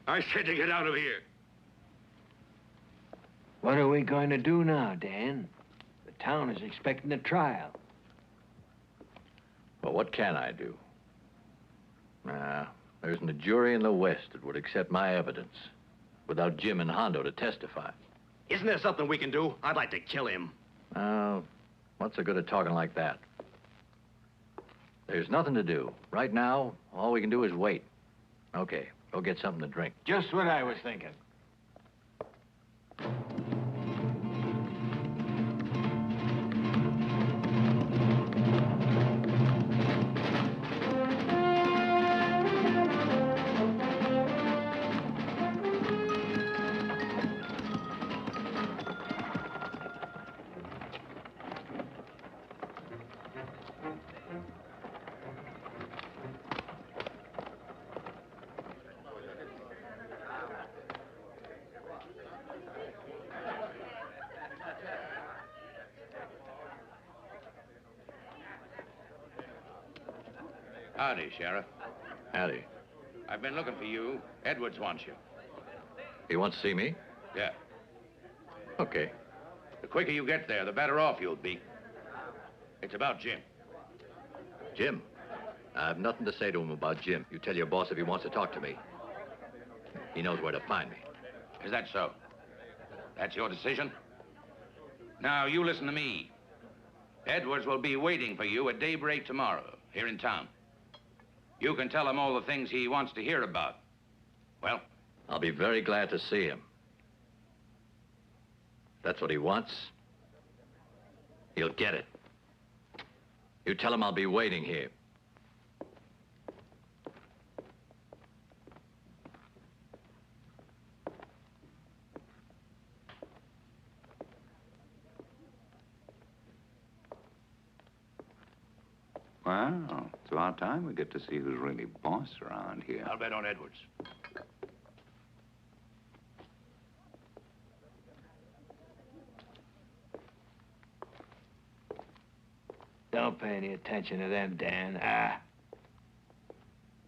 I said to get out of here.
What are we going to do now, Dan? The town is expecting a trial.
Well, what can I do? There isn't a jury in the West that would accept my evidence without Jim and Hondo to testify.
Isn't there something we can do? I'd like to kill him.
What's the good of talking like that? There's nothing to do. Right now, all we can do is wait. Okay, go get something to drink.
Just what I was thinking.
Howdy, Sheriff.
Howdy.
I've been looking for you. Edwards wants you.
He wants to see me?
Yeah.
Okay.
The quicker you get there, the better off you'll be. It's about Jim.
Jim? I have nothing to say to him about Jim. You tell your boss if he wants to talk to me. He knows where to find me.
Is that so? That's your decision? Now, you listen to me. Edwards will be waiting for you at daybreak tomorrow, here in town. You can tell him all the things he wants to hear about. Well?
I'll be very glad to see him. If that's what he wants, he'll get it. You tell him I'll be waiting here.
Well, it's about time we get to see who's really boss around here.
I'll bet on Edwards.
Don't pay any attention to them, Dan.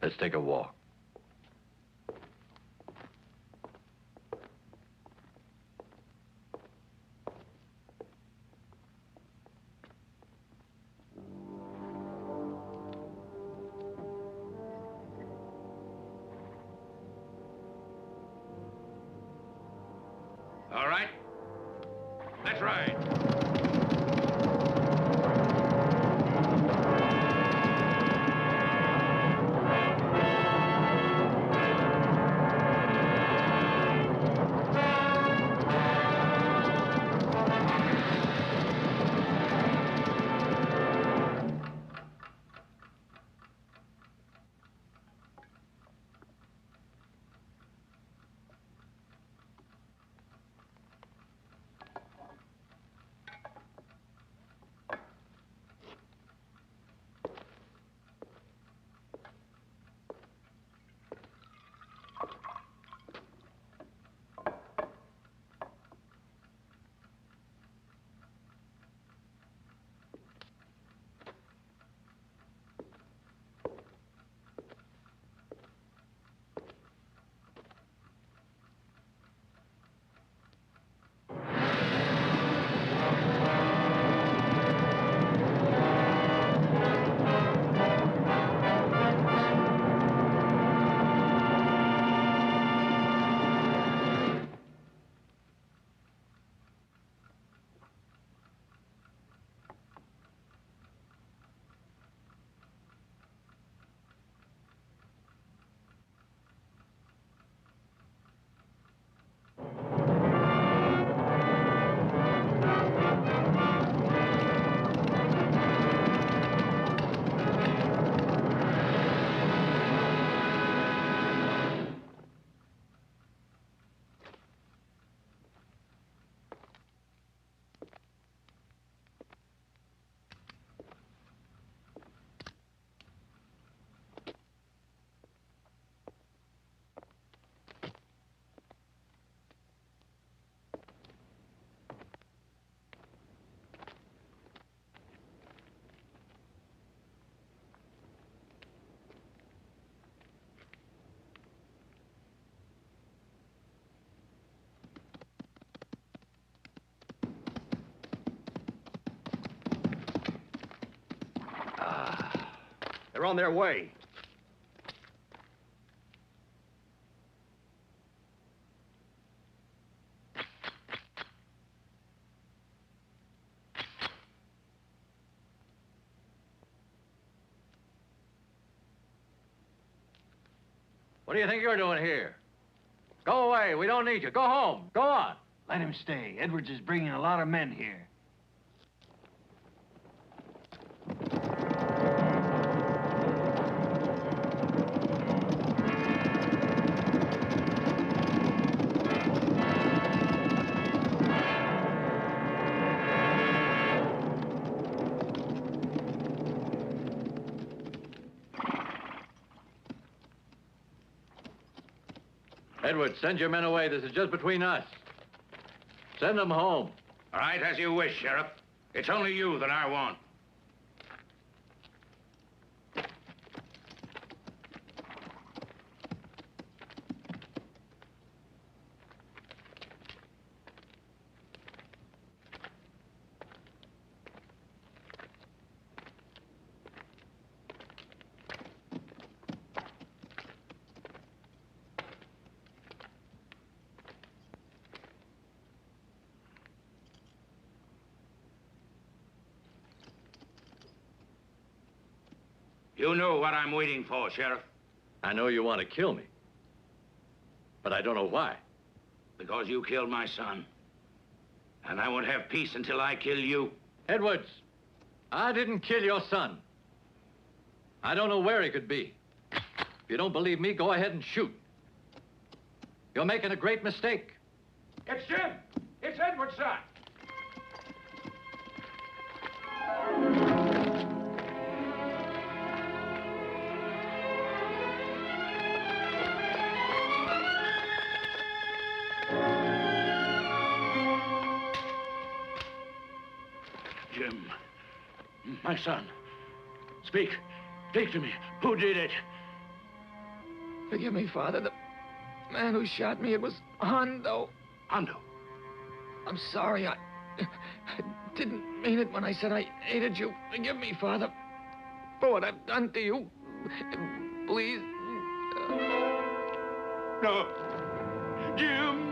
Let's take a walk.
All right. Let's ride.
They're on their way.
What do you think you're doing here? Go away. We don't need you. Go home. Go on.
Let him stay. Edwards is bringing a lot of men here.
Edward, send your men away. This is just between us. Send them home.
All right, as you wish, Sheriff. It's only you that I want. You know what I'm waiting for, Sheriff.
I know you want to kill me. But I don't know why.
Because you killed my son. And I won't have peace until I kill you.
Edwards, I didn't kill your son. I don't know where he could be. If you don't believe me, go ahead and shoot. You're making a great mistake.
It's Jim. It's Edward's son. Jim, my son, speak to me. Who did it?
Forgive me, Father. The man who shot me, it was Hondo.
Hondo?
I'm sorry. I didn't mean it when I said I hated you. Forgive me, Father, for what I've done to you. Please.
No. Jim.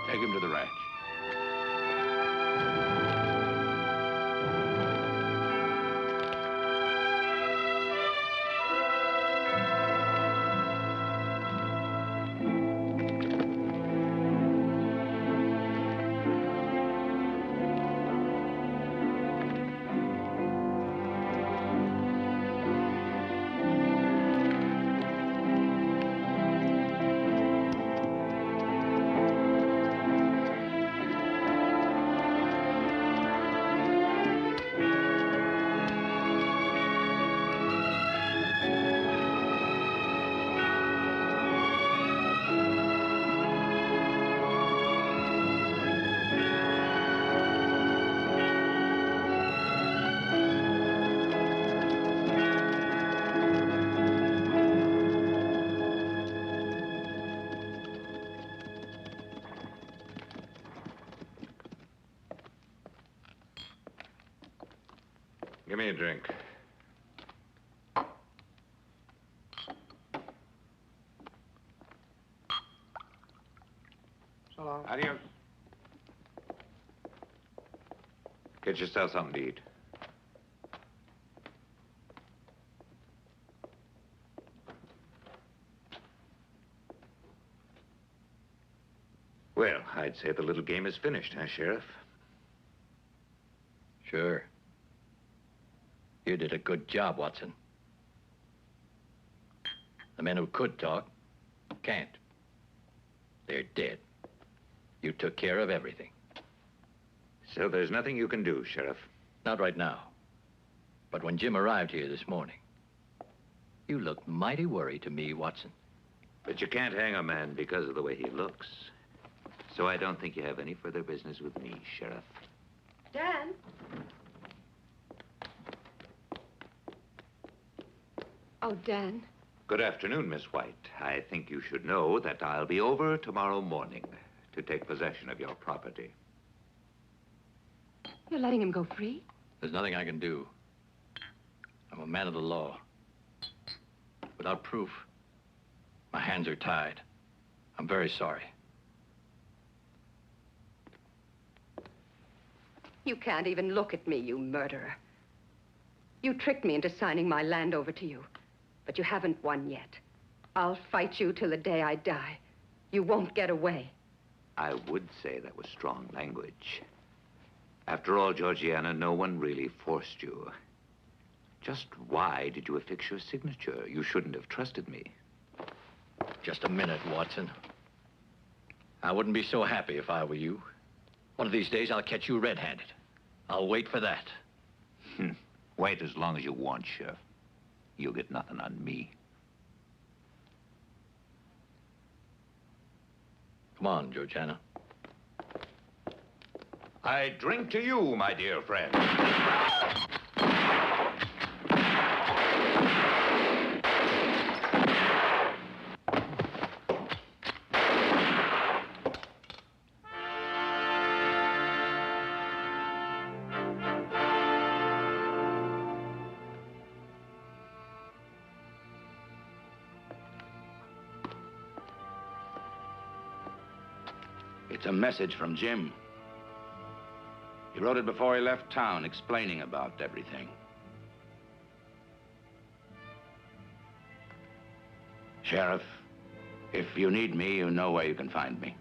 Take him to the ranch.
Give me a drink.
So long.
Adios. Get yourself something to eat. Well, I'd say the little game is finished, huh, Sheriff?
Sure. You did a good job, Watson. The men who could talk can't. They're dead. You took care of everything.
So there's nothing you can do, Sheriff?
Not right now. But when Jim arrived here this morning, you looked mighty worried to me, Watson.
But you can't hang a man because of the way he looks. So I don't think you have any further business with me, Sheriff.
Dan? Oh, Dan.
Good afternoon, Miss White. I think you should know that I'll be over tomorrow morning to take possession of your property.
You're letting him go free?
There's nothing I can do. I'm a man of the law. Without proof, my hands are tied. I'm very sorry.
You can't even look at me, you murderer. You tricked me into signing my land over to you, but you haven't won yet. I'll fight you till the day I die. You won't get away.
I would say that was strong language. After all, Georgiana, no one really forced you. Just why did you affix your signature? You shouldn't have trusted me.
Just a minute, Watson. I wouldn't be so happy if I were you. One of these days, I'll catch you red-handed. I'll wait for that.
Wait as long as you want, Sheriff. You'll get nothing on me.
Come on, Georgiana.
I drink to you, my dear friend.
It's a message from Jim. He wrote it before he left town, explaining about everything. Sheriff, if you need me, you know where you can find me.